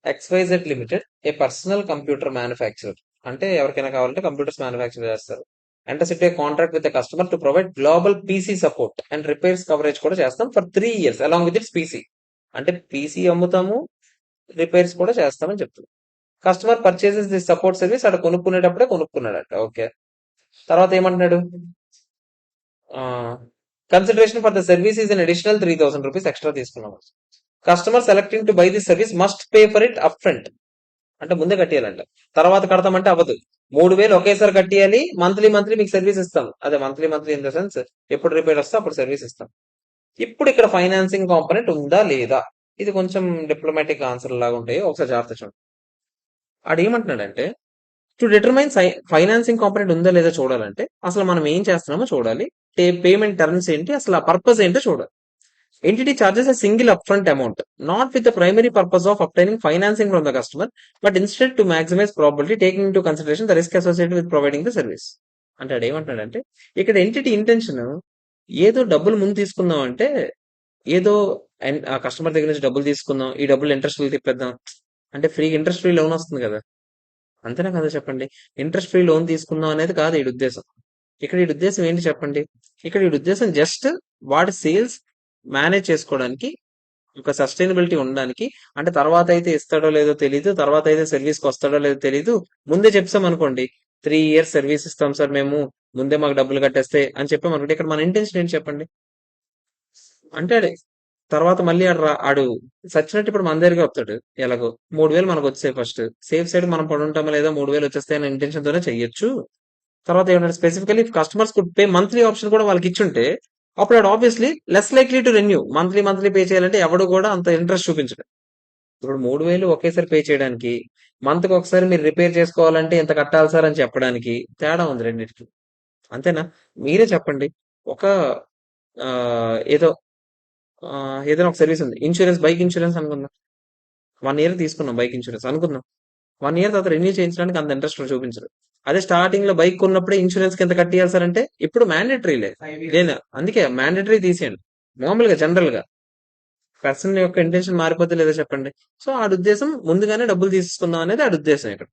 Speaker 1: XYZ limited a personal computer manufacturer. అంటే ఎవరికైనా కావాలంటే కంప్యూటర్స్ మ్యానుఫ్యాక్చర్ చేస్తారు. Enters into contract with customer to provide global PC support and repairs coverage కూడా చేస్తాం for 3 years along with its PC. అంటే పీసీ అమ్ముతాము, రిపేర్స్ కూడా చేస్తామని చెప్తుంది. Customer purchases the support service అక్కడ కొనుక్కునేటప్పుడే కొనుక్కున్నాడట. ఓకే. తర్వాత ఏమంటున్నాడు? Consideration for the service is an additional 3,000 rupees extra తీసుకున్నాం. Customer selecting to buy this service must pay for it up front. అంటే ముందే కట్టేయాలంట, తర్వాత కడతామంటే అవ్వదు. 3,000 ఒకేసారి కట్టేయాలి. మంత్లీ మంత్లీ మీకు సర్వీస్ ఇస్తాం. అదే monthly monthly in the sense ఎప్పుడు రిపేర్ వస్తే అప్పుడు సర్వీస్ ఇస్తాం. ఇప్పుడు ఇక్కడ ఫైనాన్సింగ్ కాంపోనెంట్ ఉందా లేదా? ఇది కొంచెం డిప్లొమాటిక్ ఆన్సర్ లాగా ఉంటాయి, ఒకసారి జాగ్రత్త చూడండి. ఆడు ఏమంటున్నాడంటే టు డిటర్మైన్ ఫైనాన్సింగ్ కాంపోనెంట్ ఉందా లేదా చూడాలంటే అసలు మనం ఏం చేస్తున్నామో చూడాలి. పేమెంట్ టర్మ్స్ ఏంటి, అసలు ఆ పర్పస్ ఏంటో చూడాలి. Entity charges a single upfront amount, not with the primary purpose of obtaining financing from the customer, but instead to maximize probability, taking into consideration the risk associated with providing the service. అంటే అది ఏమంటాడంటే ఇక్కడ entity intention ఏదో డబ్బులు ముందు తీసుకుందాం అంటే ఏదో ఆ కస్టమర్ దగ్గర నుంచి డబ్బులు తీసుకుందాం, ఈ డబ్బులు ఇంట్రెస్ట్ తిప్పేద్దాం అంటే ఫ్రీ ఇంట్రెస్ట్ ఫ్రీ లోన్ వస్తుంది కదా. అంతేనా కదా చెప్పండి? ఇంట్రెస్ట్ ఫ్రీ లోన్ తీసుకుందాం అనేది కాదు ఈ ఉద్దేశం. ఇక్కడ ఈ ఉద్దేశం ఏంటి చెప్పండి? ఇక్కడ ఈ ఉద్దేశం జస్ట్ వాడి సేల్స్ మేనేజ్ చేసుకోవడానికి, ఒక సస్టైనబిలిటీ ఉండడానికి. అంటే తర్వాత అయితే ఇస్తాడో లేదో తెలీదు, తర్వాత అయితే సర్వీస్కి వస్తాడో లేదో తెలీదు. ముందే చెప్తాం అనుకోండి 3 years సర్వీస్ ఇస్తాం సార్ మేము, ముందే మాకు డబ్బులు కట్టేస్తే అని చెప్పాం అనుకోండి. ఇక్కడ మన ఇంటెన్షన్ ఏంటి చెప్పండి? అంటే తర్వాత మళ్ళీ ఆడు సచ్చినట్టు ఇప్పుడు మన దగ్గరికి వస్తాడు. ఎలాగో 3,000 మనకు వచ్చాయి. ఫస్ట్ సేఫ్ సైడ్ మనం పడుంటామో లేదా 3,000 వచ్చేస్తాయి అనే ఇంటెన్షన్ తోనే చెయ్యొచ్చు. తర్వాత ఏమన్నా specifically customers could pay monthly option కూడా వాళ్ళకి ఇచ్చుంటే అప్పుడు ఆడు obviously less likely to renew. Monthly monthly pay చేయాలంటే ఎవడు కూడా అంత ఇంట్రెస్ట్ చూపించడు. ఇప్పుడు 3,000 ఒకేసారి పే చేయడానికి, మంత్కి ఒకసారి మీరు రిపేర్ చేసుకోవాలంటే ఎంత కట్టాలి సార్ అని చెప్పడానికి తేడా ఉంది రెండింటికి. అంతేనా? మీరే చెప్పండి. ఒక ఆ, ఏదో ఆ, ఏదైనా ఒక సర్వీస్ ఉంది, ఇన్సూరెన్స్, బైక్ ఇన్సూరెన్స్ అనుకుందాం. 1 ఇయర్ తీసుకున్నాం బైక్ ఇన్సూరెన్స్ అనుకుందాం. 1 ఇయర్ తర్వాత రెన్యూ చేయించడానికి అంత ఇంట్రెస్ట్ చూపించరు. అదే స్టార్టింగ్ లో బైక్ కొన్నప్పుడే ఇన్సూరెన్స్ కింద కట్టియాలి సార్ అంటే ఇప్పుడు మ్యాండేటరీలే. నేను అందుకే మ్యాండేటరీ తీసేయండి. మామూలుగా జనరల్ గా పర్సన్ యొక్క ఇంటెన్షన్ మారిపోతే లేదా చెప్పండి. సో ఆడి ఉద్దేశం ముందుగానే డబ్బులు తీసుకుందాం అనేది ఆడి ఉద్దేశం ఇక్కడ.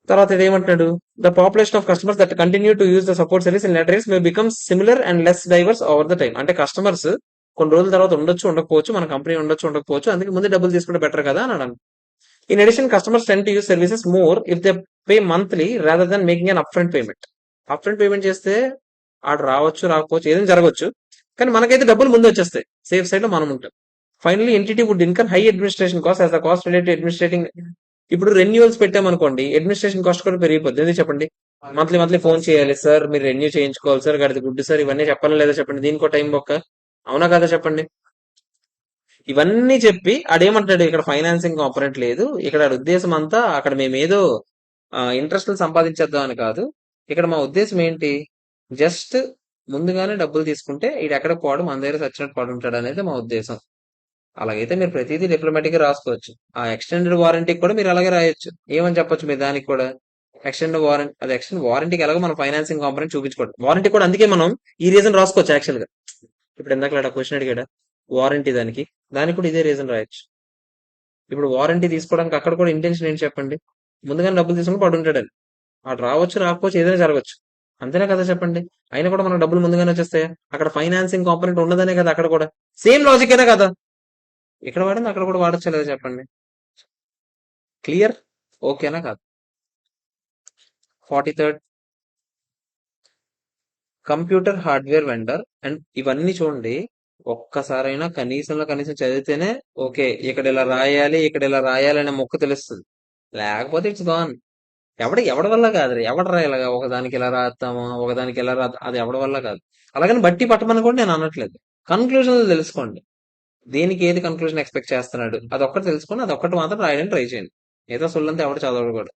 Speaker 1: తర్వాత ఇది ఏమంటున్నాడు, the population of customers that continue to use the support service in letters may become similar and less divorce over the time. అంటే కస్టమర్స్ కొన్ని రోజుల తర్వాత ఉండొచ్చు ఉండకపోవచ్చు, మన కంపెనీ ఉండొచ్చు ఉండకపోవచ్చు, అందుకే ముందే డబ్బులు తీసుకుంటే బెటర్ కదా అని అన్నాడు. In addition customers tend to use services more if they pay monthly rather than making an up front payment. Up front payment చేస్తే ఆడు రావచ్చు రాకపోవచ్చు ఏదైనా జరగవచ్చు, కానీ మనకైతే డబ్బులు ముందు వచ్చేస్తాయి, సేఫ్ సైడ్ లో మనం ఉంటాం. Finally entity would incur high administration cost as the cost related administrating. ఇప్పుడు రెన్యూవల్స్ పెట్టామనుకోండి, అడ్మినిస్ట్రేషన్ కాస్ట్ కూడా పెరిగిపోద్ది. ఎందుకు చెప్పండి, మంత్లీ మంత్లీ ఫోన్ చేయాలి సార్, మీరు రెన్యూ చేయించుకోవాలి సార్, గడిది గుడ్డు సార్, ఇవన్నీ చెప్పాలా లేదా చెప్పండి, దీనికో టైం బొక్క. అవునా కదా చెప్పండి. ఇవన్నీ చెప్పి ఆడేమంటాడు, ఇక్కడ ఫైనాన్సింగ్ కాంపొనెంట్ లేదు, ఇక్కడ ఆడి ఉద్దేశం అంతా అక్కడ మేమేదో ఇంట్రెస్ట్ సంపాదించేద్దాం అని కాదు, ఇక్కడ మా ఉద్దేశం ఏంటి, జస్ట్ ముందుగానే డబ్బులు తీసుకుంటే ఈడు ఎక్కడ పోవడం మన దగ్గర సచ్చినట్టు పడి ఉంటాడు అనేది మా ఉద్దేశం. అలాగైతే మీరు ప్రతిదీ డిప్లొమాటిక్ గా రాసుకోవచ్చు. ఆ ఎక్స్టెండెడ్ వారంటీకి కూడా మీరు అలాగే రాయొచ్చు. ఏమని చెప్పొచ్చు మీరు దానికి కూడా, ఎక్స్టెండెడ్ వారంటీ, అది ఎక్స్టెండ్ వారంటీకి ఎలాగో మనం ఫైనాన్సింగ్ కాంపొనెంట్ చూపించుకోవడం, వారంటీ కూడా అందుకే మనం ఈ రీజన్ రాసుకోవచ్చు యాక్చువల్ గా. ఇప్పుడు ఇందాక క్వశ్చన్ అడిగాడా వారంటీ, దానికి కూడా ఇదే రీజన్ రాయొచ్చు. ఇప్పుడు వారంటీ తీసుకోవడానికి అక్కడ కూడా ఇంటెన్షన్ ఏంటి చెప్పండి, ముందుగానే డబ్బులు తీసుకుని పడి ఉంటాడని. అటు రావచ్చు రాకపోవచ్చు ఏదైనా జరగచ్చు, అంతేనా కదా చెప్పండి. అయినా కూడా మనకు డబ్బులు ముందుగానే వచ్చేస్తాయా, అక్కడ ఫైనాన్సింగ్ కాంపొనెంట్ ఉండదనే కదా అక్కడ కూడా, సేమ్ లాజిక్ అయినా కదా, ఇక్కడ వాడింది అక్కడ కూడా వాడచ్చా లేదా చెప్పండి. క్లియర్, ఓకేనా కాదు. 43rd, computer hardware vendor. And ఇవన్నీ చూడండి, ఒక్కసారైనా కనీసంలో కనీసం చదివితేనే ఓకే ఇక్కడ ఇలా రాయాలి ఇక్కడ ఇలా రాయాలి అనే మొక్క తెలుస్తుంది, లేకపోతే ఇట్స్ గాన్. ఎవడి వల్ల కాదు, ఎవడు రాయాలి, ఒకదానికి ఇలా రాస్తామో ఒకదానికి ఎలా రా, అది ఎవడి వల్ల కాదు. అలాగని బట్టి పట్టమని కూడా నేను అనట్లేదు, కన్క్లూజన్ తెలుసుకోండి, దేనికి ఏది కన్క్లూజన్ ఎక్స్పెక్ట్ చేస్తున్నాడు అది ఒక్కటి తెలుసుకొని అది ఒక్కటి మాత్రం రాయడానికి ట్రై చేయండి. ఏదో సొల్లంతా ఎవడు చదవడు కూడా.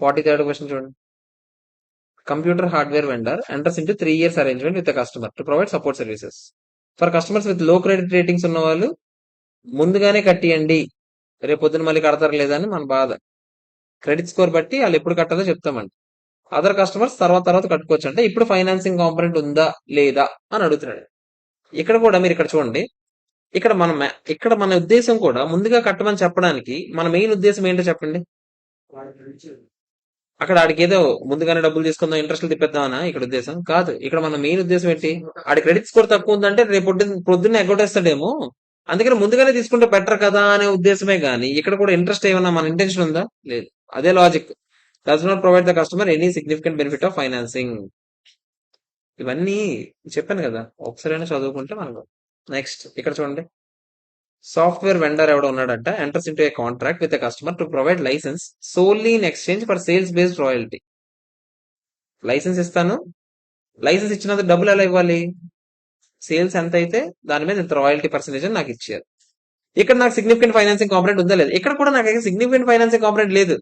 Speaker 1: 43rd క్వశ్చన్ చూడండి, computer hardware vendor enters into 3 years arrangement with the customer to provide support services for customers with లో క్రెడిట్ రేటింగ్స్ ఉన్న వాళ్ళు ముందుగానే కట్టియండి, రేపు పొద్దున మళ్ళీ కడతారు లేదా అని మన బాధ. క్రెడిట్ స్కోర్ బట్టి వాళ్ళు ఎప్పుడు కట్టాలో చెప్తామండి. అదర్ కస్టమర్స్ తర్వాత తర్వాత కట్టుకోవచ్చు, అంటే ఇప్పుడు ఫైనాన్సింగ్ కాంపొనెంట్ ఉందా లేదా అని అడుగుతున్నాడు. ఇక్కడ కూడా మీరు ఇక్కడ చూడండి, ఇక్కడ మన ఉద్దేశం కూడా ముందుగా కట్టమని చెప్పడానికి మన మెయిన్ ఉద్దేశం ఏంటో చెప్పండి. అక్కడ ఆడికి ఏదో ముందుగానే డబ్బులు తీసుకుందాం ఇంట్రెస్ట్ తిప్పేద్దామనా ఇక్కడ ఉద్దేశం కాదు. ఇక్కడ మన మెయిన్ ఉద్దేశం ఏంటి, ఆడి క్రెడిట్ స్కోర్ తక్కువ ఉందంటే రేపు పొద్దున్న ఎగ్గొట్టేస్తాడేమో, అందుకని ముందుగానే తీసుకుంటే బెటర్ కదా అనే ఉద్దేశమే గానీ ఇక్కడ కూడా ఇంట్రెస్ట్ ఏమన్నా మన ఇంటెన్షన్ ఉందా, లేదు. అదే logic, does not provide the customer any significant benefit of financing. ఇవన్నీ చెప్పాను కదా, ఒకసారైనా చదువుకుంటే మనకు. నెక్స్ట్ ఇక్కడ చూడండి, సాఫ్ట్వేర్ వెండర్ ఎవడో ఉన్నాడంట, enters into a contract with customer to provide licence solely in exchange for sales based royalty. Licence ఇస్తాను, లైసెన్స్ ఇచ్చినందుకు డబ్బులు ఎలా ఇవ్వాలి, సేల్స్ ఎంత అయితే దాని మీద ఇంత రాయల్టీ పర్సెంటేజ్ నాకు ఇచ్చారు. ఇక్కడ నాకు సిగ్నిఫికెంట్ ఫైనాన్సింగ్ కాంపొనెంట్ ఉందా లేదు, ఇక్కడ కూడా నాకు సిగ్నిఫికెంట్ ఫైనాన్సింగ్ కాంపొనెంట్ లేదు.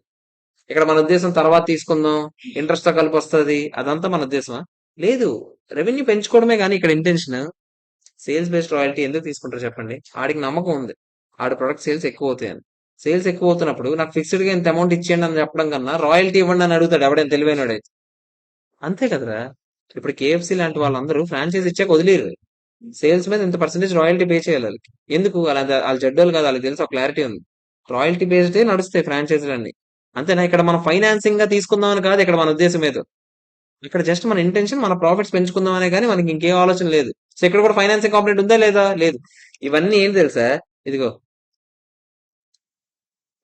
Speaker 1: ఇక్కడ మన ఉద్దేశం తర్వాత తీసుకుందాం ఇంట్రెస్ట్ తో కలిపి వస్తుంది అదంతా మన ఉద్దేశమా, లేదు. రెవెన్యూ పెంచుకోవడమే కానీ ఇక్కడ ఇంటెన్షన్ సేల్స్ బేస్డ్ రాయల్టీ ఎందుకు తీసుకుంటారు చెప్పండి. ఆడికి నమ్మకం ఉంది ఆడి ప్రొడక్ట్ సేల్స్ ఎక్కువ అవుతాయని. సేల్స్ ఎక్కువ అవుతున్నప్పుడు నాకు ఫిక్స్డ్ గా ఇంత అమౌంట్ ఇచ్చేయండి అని చెప్పడం కన్నా రాయల్టీ ఇవ్వండి అని అడుగుతాడు ఎవడైనా తెలివైనడైతే. అంతే కదరా. ఇప్పుడు కేఎఫ్సి లాంటి వాళ్ళందరూ ఫ్రాంచైజ్ ఇచ్చాక వదిలేరు, సేల్స్ మీద ఇంత పర్సెంటేజ్ రాయల్టీ పే చేయాలి వాళ్ళకి. ఎందుకు వాళ్ళు జడ్డోలు కాదు, వాళ్ళకి తెలుసు, ఒక క్లారిటీ ఉంది. రాయల్టీ బేస్డ్ నడుస్తాయి ఫ్రాంచైజీలన్నీ. అంతేనా, ఇక్కడ మనం ఫైనాన్సింగ్ గా తీసుకుందామని కాదు ఇక్కడ మన ఉద్దేశం ఏదో. ఇక్కడ జస్ట్ మన ఇంటెన్షన్ మన ప్రాఫిట్స్ పెంచుకుందామనే కానీ మనకి ఇంకేం ఆలోచన లేదు. సో ఇక్కడ కూడా ఫైనాన్సింగ్ కాంపొనెంట్ ఉందా లేదా, లేదు. ఇవన్నీ ఏం తెలుసా, ఇదిగో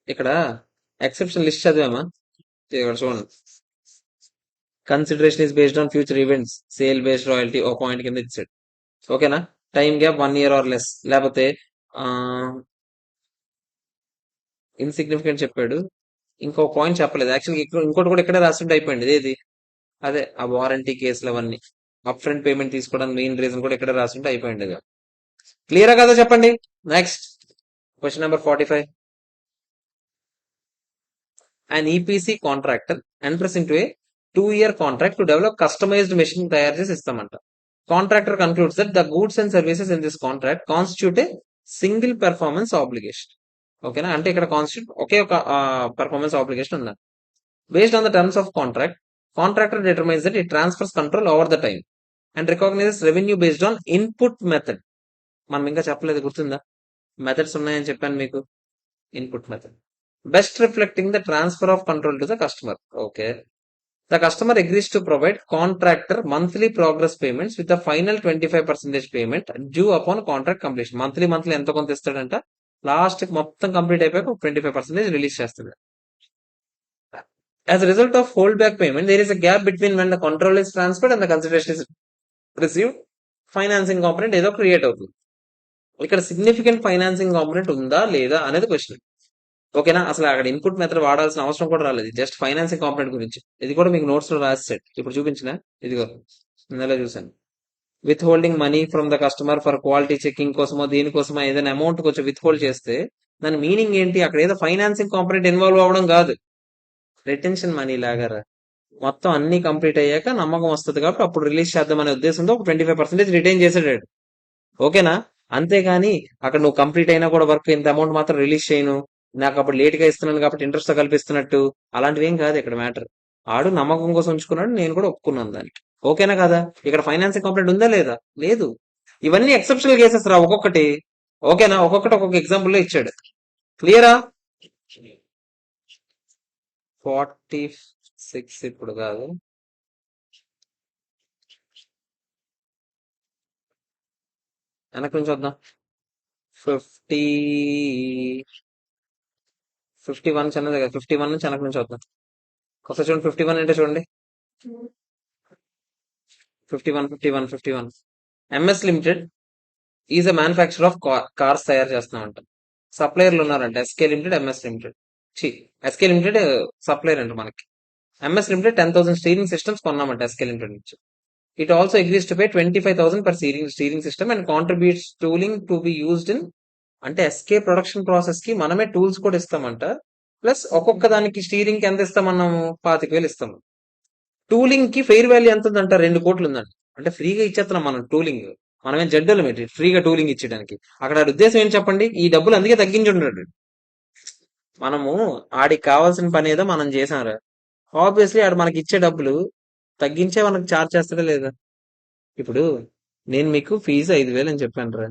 Speaker 1: ఇక్కడ ఎక్సెప్షన్ లిస్ట్ చదివామా, ఇక్కడ చూడండి, consideration is based on future events, sale based royalty ఓ పాయింట్ కింద ఇచ్చాడు. ఓకేనా, time gap 1 year or less, లేకపోతే ఇన్సిగ్నిఫికెంట్ చెప్పాడు, ఇంకో పాయింట్ చెప్పలేదు యాక్చువల్గా. ఇంకోటి కూడా ఇక్కడే రాస్తుంటే అయిపోయింది, ఏది అదే ఆ వారంటీ కేసులు అవన్నీ. అప్ ఫ్రంట్ పేమెంట్ తీసుకోవడానికి మెయిన్ రీజన్ కూడా ఇక్కడే రాస్తుంటే అయిపోయింది. క్లియరా కదా చెప్పండి. Next question number 45, an EPC contractor enters into a 2-year contract to develop customized machine తయారు చేసి ఇస్తామంట. Contractor concludes that the goods and services in this contract constitute a single performance obligation. ఓకేనా, అంటే ఇక్కడ కాన్స్టిట్యూట్ ఒకే ఒక performance obligation ఉందండి. Based on the terms of contract, contractor determines that it transfers control over the time and recognises revenue based on input method. మనం ఇంకా చెప్పలేదు, గుర్తుందా? మెథడ్స్ ఉన్నాయని చెప్పాను మీకు. Input method best reflecting the transfer of control to the customer. Okay, the customer agrees to provide contractor monthly progress payments with the final 25% payment due upon contract completion. Monthly ఎంత కొంత ఇస్తాడంట, last మొత్తం complete అయిపోయాక 25% release చేస్తాడు. As a result of holdback payment, there is a gap between when the control is transferred and the consideration is received. Financing component ఏదో create అవుతుంది. ఇక్కడ significant financing component ఉందా లేదా అనేది క్వశ్చన్. ఓకేనా, అసలు అక్కడ ఇన్పుట్ మెథడ్ వాడాల్సిన అవసరం కూడా రాలేదు, జస్ట్ ఫైనాన్సింగ్ కాంపోనెంట్ గురించి. ఇది కూడా మీకు నోట్స్ లో రాసేసాడు. ఇప్పుడు చూపించిన ఇదిగో ఇందులో చూసాను. With holding money from the customer for quality checking కోసమో దీనికోసమో ఏదైనా అమౌంట్ కొంచెం విత్ హోల్డ్ చేస్తే దాని మీనింగ్ ఏంటి? అక్కడ ఏదో ఫైనాన్సింగ్ కాంపోనెంట్ ఇన్వాల్వ్ అవ్వడం కాదు, రిటెన్షన్ మనీ లాగారా. మొత్తం అన్ని కంప్లీట్ అయ్యాక నమ్మకం వస్తుంది కాబట్టి అప్పుడు రిలీజ్ చేద్దామనే ఉద్దేశంతో ఒక 25% రిటైన్ చేసాడు. ఓకేనా, అంతేగాని అక్కడ నువ్వు కంప్లీట్ అయినా కూడా వర్క్ ఇంత అమౌంట్ మాత్రం రిలీజ్ చేయను, నాకు అప్పుడు లేట్ గా ఇస్తున్నాను కాబట్టి ఇంట్రెస్ట్ తో కల్పిస్తున్నట్టు, అలాంటివి ఏం కాదు ఇక్కడ మ్యాటర్. ఆడు నమ్మకం కోసం ఉంచుకున్నాడు, నేను కూడా ఒప్పుకున్నాను దానికి. ఓకేనా కదా? ఇక్కడ ఫైనాన్సింగ్ కంప్లైంట్ ఉందా లేదా? లేదు. ఇవన్నీ ఎక్సెప్షనల్ కేసెస్ రా ఒక్కొక్కటి. ఓకేనా, ఒక్కొక్కటి ఒక్కొక్క ఎగ్జాంపుల్ లో ఇచ్చాడు. క్లియరా? 46 ఇప్పుడు కాదు, వెనక నుంచి వద్దాం. 51 చిన్నది కదా, 51 నుంచి వెనక నుంచి వద్దాం. ఒకసారి చూడండి, 51 అంటే చూడండి. 51 MS limited is a manufacturer of cars తయారు చేస్తున్నామంట. సప్లయర్లు ఉన్నారంట, SK limited, MS limited. SK limited supplier అంట మనకి. ఎంఎస్ లిమిటెడ్ 10,000 స్టీరింగ్ సిస్టమ్స్ కొన్నామంట ఎస్కే లిమిటెడ్ నుంచి. It also agrees to pay 25,000 per steering system and contributes tooling to be used in, అంటే SK production process కి మనమే tools కూడా ఇస్తామంట. Plus ఒక్కొక్క దానికి స్టీరింగ్ కి ఎంత ఇస్తామన్నాము? 25,000 ఇస్తాము. టూలింగ్ కి ఫెయిర్ వాల్యూ ఎంత ఉందంట? 2 కోట్లు ఉందంట. అంటే ఫ్రీగా ఇచ్చేస్తున్నాం మనం టూలింగ్. మనమేం జడ్డలు పెట్టి ఫ్రీగా టూలింగ్ ఇచ్చేయడానికి. అక్కడ ఉద్దేశం ఏం చెప్పండి? ఈ డబ్బులు అందుకే తగ్గించి ఉంటాడు. మనము ఆడికి కావాల్సిన పని ఏదో మనం చేసాంరా, ఆబ్వియస్లీ ఆడు మనకి ఇచ్చే డబ్బులు తగ్గించే మనకు ఛార్జ్ చేస్తాడా లేదా? ఇప్పుడు నేను మీకు ఫీజు 5,000 అని చెప్పాను రా,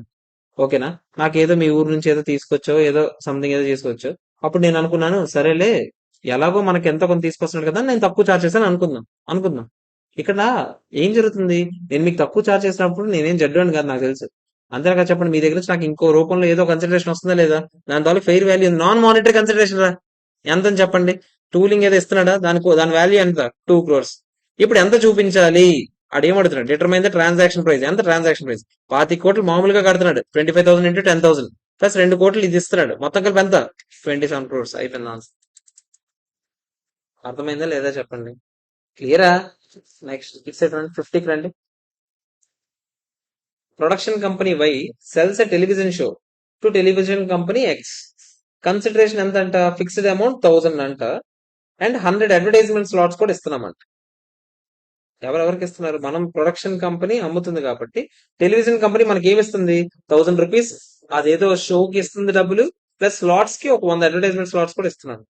Speaker 1: ఓకేనా? నాకేదో మీ ఊరు నుంచి ఏదో తీసుకొచ్చో, ఏదో సంథింగ్ ఏదో చేసుకోవచ్చో. అప్పుడు నేను అనుకున్నాను, సరేలే ఎలాగో మనకి ఎంత కొంత తీసుకొస్తున్నాడు కదా, నేను తక్కువ ఛార్జ్ చేశాను అనుకుందాం. ఇక్కడ ఏం జరుగుతుంది? నేను మీకు తక్కువ ఛార్జ్ చేసినప్పుడు నేనేం జడ్డు కాదు, నాకు తెలుసు. అంతేగా చెప్పండి, మీ దగ్గర నుంచి నాకు ఇంకో రూపంలో ఏదో కన్సిడరేషన్ వస్తుందా లేదా? దాని ద్వారా fair value, non monetary consideration రా. ఎంత అని చెప్పండి? టూలింగ్ ఏదో ఇస్తున్నాడా, దాని వాల్యూ ఎంత? 2 crores. ఇప్పుడు ఎంత చూపించాలి? ఆడు ఏమడుతున్నాడు? Determine the transaction price. ఎంత ట్రాన్సాక్షన్ ప్రైస్? 25 కోట్లు మామూలుగా కడుతున్నాడు, 25,000 ఇంటూ 10,000 ప్లస్ 2 కోట్లు ఇది ఇస్తున్నాడు, మొత్తం కలిపి ఎంత? 27 crores. అయిపోయింది ఆన్సర్. అర్థమైందా లేదా చెప్పండి? క్లియరా? నెక్స్ట్ 50కి రండి. Production company Y sells a television show to television company X. Consideration ఎంత అంట? ఫిక్స్డ్ అమౌంట్ 1,000 అంట, అండ్ 100 అడ్వర్టైజ్మెంట్ స్లాట్స్ కూడా ఇస్తున్నామంట. ఎవరెవరికి ఇస్తున్నారు? మనం ప్రొడక్షన్ కంపెనీ అమ్ముతుంది కాబట్టి టెలివిజన్ కంపెనీ మనకి ఏమి ఇస్తుంది? 1,000 రూపీస్ అదేదో షోకి ఇస్తుంది డబ్బులు, ప్లస్ స్లాట్స్ కి ఒక 100 అడ్వర్టైజ్మెంట్ స్లాట్స్ కూడా ఇస్తున్నాను.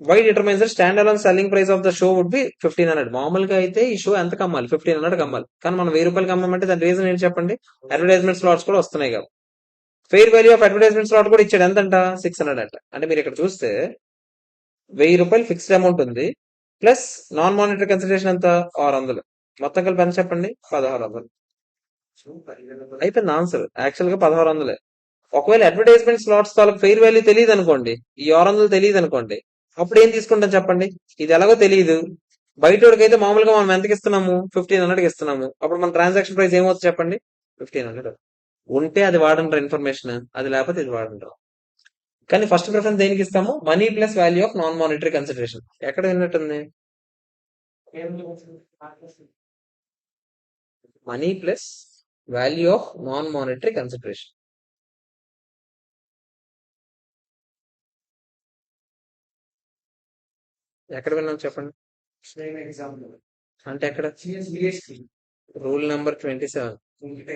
Speaker 1: Y determines the stand alone selling price of the show would be 1,500. మామూలుగా అయితే ఈ షో ఎంత కమ్మాలి? 1,500 అమ్మాలి. కానీ మనం 1,000 రూపాయలకి అమ్మామంటే దాని రీజన్ ఏంటి చెప్పండి? అడ్వర్టైజ్మెంట్ స్లాట్స్ కూడా వస్తున్నాయి కాబట్టి. Fair value of advertisement slot కూడా ఇచ్చాడు, ఎంతంట? 600 అంట. అంటే మీరు ఇక్కడ చూస్తే 1,000 రూపాయలు ఫిక్స్డ్ అమౌంట్ ఉంది, ప్లస్ నాన్ మానిటరీ కన్సిడరేషన్ ఎంత? 600. మొత్తం కలిపి ఎంత చెప్పండి? 1,600. అయిపోయింది ఆన్సర్. యాక్చువల్ గా 1,600. ఒకవేళ అడ్వర్టైజ్మెంట్ స్లాట్స్ తాలూకు ఫెయిర్ వాల్యూ తెలియదు అనుకోండి, ఈ 600 తెలియదు అనుకోండి, అప్పుడు ఏం తీసుకుంటాం చెప్పండి? ఇది ఎలాగో తెలియదు. బయటోడికైతే మామూలుగా మనం ఎంతకి ఇస్తున్నాము? 1,500కి ఇస్తున్నాము. అప్పుడు మన ట్రాన్సాక్షన్ ప్రైస్ ఏమవుతుంది చెప్పండి? 1,500. ఉంటే అది వాడంటారు ఇన్ఫర్మేషన్, అది లేకపోతే ఇది వాడంటారు. కానీ ఫస్ట్ ప్రిఫరెన్స్ దేనికి ఇస్తాము? Money plus value of non monetary consideration. ఎక్కడ విన్నట్టుంది? Money plus value of non monetary consideration. ఎక్కడ విన్నాం చెప్పండి?
Speaker 2: సేమ్ ఎగ్జాంపుల్
Speaker 1: అంటే ఎక్కడ
Speaker 2: సిఎస్బిఎస్కి
Speaker 1: రూల్ నెంబర్ 27.
Speaker 2: ఉంటే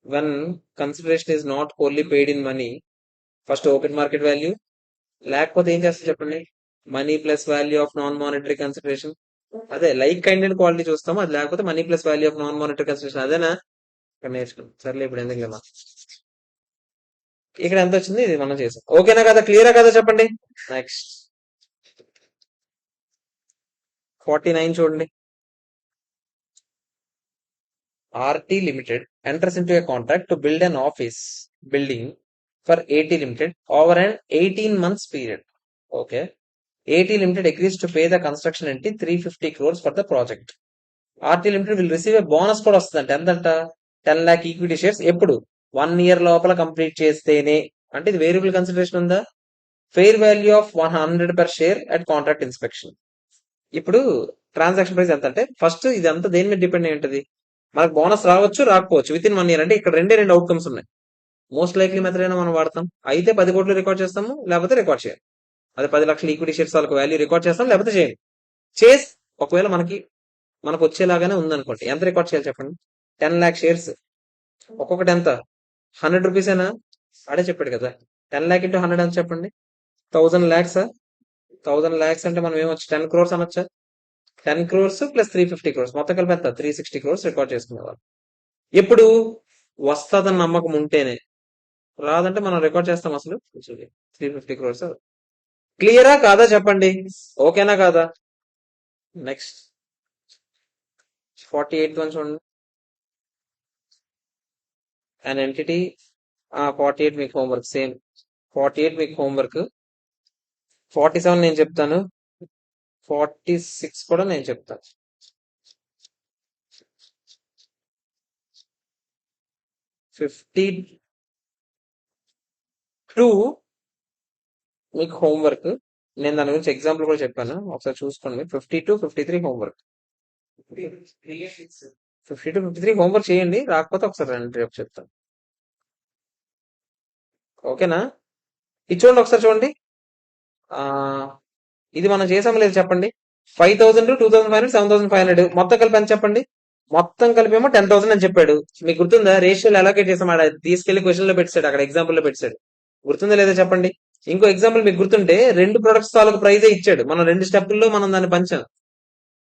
Speaker 1: When consideration is not wholly paid in money, first open market value, లేకపోతే ఏం చేస్తారు చెప్పండి, money plus value of non monetary consideration. అదే లైక్ కైండ్ అండ్ క్వాలిటీ చూస్తాము, అది లేకపోతే money plus value of non monetary consideration. అదేనా ఇక్కడ నేర్చుకున్నాం. సర్లే ఇప్పుడు ఎందుకు లేమా, ఇక్కడ ఎంత వచ్చింది ఇది మనం చేసాం. ఓకేనా కదా, క్లియరా కదా చెప్పండి. నెక్స్ట్ 49 చూడండి. RT Limited enters into a contract to build an office building for AT Limited over an 18 months period. Okay. AT Limited agrees to pay the construction entity 350 crores for the project. RT Limited will receive a bonus కూడా వస్తుందంట. ఎంతంట, 10 lakh equity shares. ఎప్పుడు, 1 year లోపల complete చేస్తేనే. అంటే ఇది variable consideration ఉందా, fair value of 100 per share at contract inspection. ఇప్పుడు transaction price ఎంత అంటే, ఫస్ట్ ఇది అంతా దేని మీద డిపెండ్ అయి ఉంటుంది, మనకు బోనస్ రావచ్చు రాకపోవచ్చు విత్ ఇన్ 1 year. అంటే ఇక్కడ రెండు అవుట్కమ్స్ ఉన్నాయి. మోస్ట్ లైక్లీ మెథడ్ అయినా మనం వాడతాం. అయితే 10 కోట్లు రికార్డ్ చేస్తాము, లేకపోతే రికార్డ్ చేయాలి. అదే 10 లక్షల ఈక్విటీ షేర్స్ వాళ్ళకి వాల్యూ రికార్డ్ చేస్తాం, లేకపోతే చేయండి. చేసి ఒకవేళ మనకు వచ్చేలాగానే ఉందనుకోండి, ఎంత రికార్డ్ చేయాలి చెప్పండి. 10 lakh షేర్స్, ఒక్కొక్కటి ఎంత, 100 రూపీస్ అయినా. ఆడే చెప్పాడు కదా, 10 lakh ఇంటూ 100 అని చెప్పండి, 1000 lakhs. 1000 lakhs అంటే మనం ఏమొచ్చు, 10 crores అనొచ్చా. 10 crores ప్లస్ 350 crores మొత్తం కలిపి ఎంత, 360 crores రికార్డ్ చేసుకునేవాళ్ళు. ఎప్పుడు వస్తుందని నమ్మకం ఉంటేనే, రాదంటే మనం రికార్డ్ చేస్తాం అసలు. 350 crores. క్లియరా కాదా చెప్పండి, ఓకేనా కాదా. నెక్స్ట్ 48 వన్ చూడండి. అండ్ ఎంటిటీ, 48 మీకు హోంవర్క్, సేమ్ 48 మీకు హోంవర్క్. 47 నేను చెప్తాను, 46 కూడా నేను చెప్తాను. 52 మీకు హోంవర్క్. నేను దాని గురించి ఎగ్జాంపుల్ కూడా చెప్పాను, ఒకసారి చూసుకోండి. 52, 53 హోంవర్క్. 52, 53 హోంవర్క్ చేయండి, రాకపోతే ఒకసారి రండి, రేపు చెప్తాను. ఓకేనా. ఇది చూడండి, ఒకసారి చూడండి. ఆ ఇది మనం చేసాము లేదు చెప్పండి. 5000, 2500, 7500 మొత్తం కలిపి ఎంత చెప్పండి. మొత్తం కలిపి ఏమో 10,000 అని చెప్పాడు. మీకు గుర్తుందా, రేషియోలు అలొకేట్ చేసాం, ఆడ తీసుకెళ్లి క్వశ్చన్ లో పెట్టాడు, అక్కడ ఎగ్జాంపుల్ లో పెట్టాడు. గుర్తుందా లేదా చెప్పండి. ఇంకో ఎగ్జాంపుల్ మీకు గుర్తుంటే, 2 ప్రొడక్ట్స్ తాలూకు ప్రైజే ఇచ్చాడు, మనం 2 స్టెప్పుల్లో మనం దాన్ని పంచాం.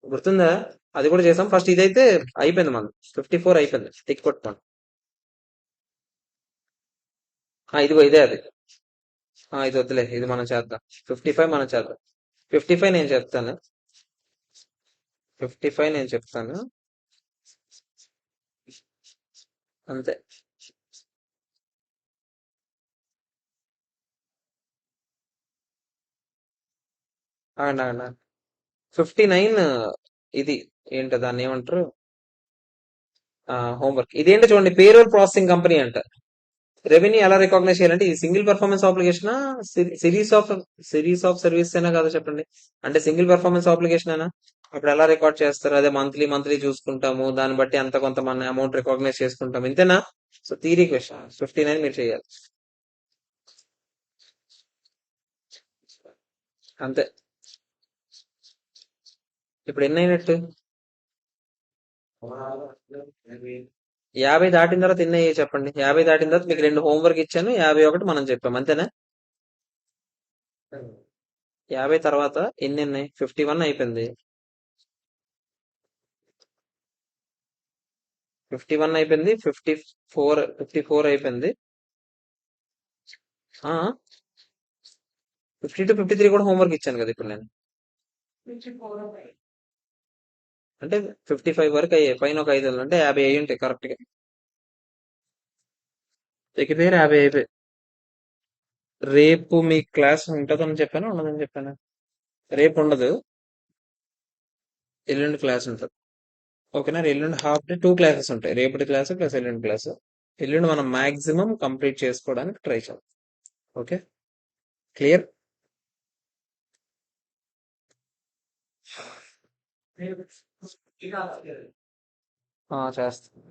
Speaker 1: గుర్తుందా, అది కూడా చేసాం. ఫస్ట్ ఇదైతే అయిపోయింది, మనం 54 అయిపోయింది, టిక్ కొట్టుకోండి. ఇదిగో ఇదే అది. ఇది వద్దులే, ఇది మనం చేద్దాం. 55 మనం చేద్దాం. 55 నేను చెప్తాను. 55 నేను చెప్తాను, అంతే. ఆగండి. 59 ఇది ఏంటో దాన్ని ఏమంటారు, హోంవర్క్. ఇదేంటో చూడండి, పేరోల్ ప్రాసెసింగ్ కంపెనీ అంట. రెవెన్యూ ఎలా రికాగ్నైజ్ చేయాలంటే, ఇది single performance application, series of service అయినా కదా చెప్పండి. అంటే సింగిల్ పర్ఫార్మెన్స్ అప్లికేషన్ అయినా, అప్పుడు ఎలా రికార్డ్ చేస్తారు, అదే మంత్లీ చూసుకుంటాము, దాన్ని బట్టి అంత కొంత మన అమౌంట్ రికాగ్నైజ్ చేసుకుంటాం, ఇంతేనా. సో థియరీ క్వశ్చన్ 59 మీరు చేయాలి, అంతే. ఇప్పుడు ఎన్ని అయినట్టు, 50 దాటిన తర్వాత ఎన్ని అయ్యాయి చెప్పండి. 50 దాటిన తర్వాత మీకు 2 హోంవర్క్ ఇచ్చాను, 51 మనం చెప్పాం, అంతేనా. 50 తర్వాత ఎన్ని ఉన్నాయి, 51 అయిపోయింది. 51 అయిపోయింది, 54 అయిపోయింది. 52, 53 కూడా హోంవర్క్ ఇచ్చాను కదా ఇప్పుడు నేను. అంటే 55 వరకు అయ్యాయి, పైన ఒక 5 అంటే 50 అయ్యి ఉంటాయి కరెక్ట్ గా. దగ్గర 50 అయిపోయి. రేపు మీ క్లాస్ ఉంటుందని చెప్పాను, ఉండదని చెప్పాను. రేపు ఉండదు, ఎల్లుండి క్లాస్ ఉంటుంది. ఓకేనా, ఎల్లుండి హాఫ్ డే 2 క్లాసెస్ ఉంటాయి, రేపటి క్లాస్ ప్లస్ ఎల్లుండి క్లాస్. ఎల్లుండి మనం మాక్సిమం కంప్లీట్ చేసుకోవడానికి ట్రై చేద్దాం. Okay, clear. చేస్తాం.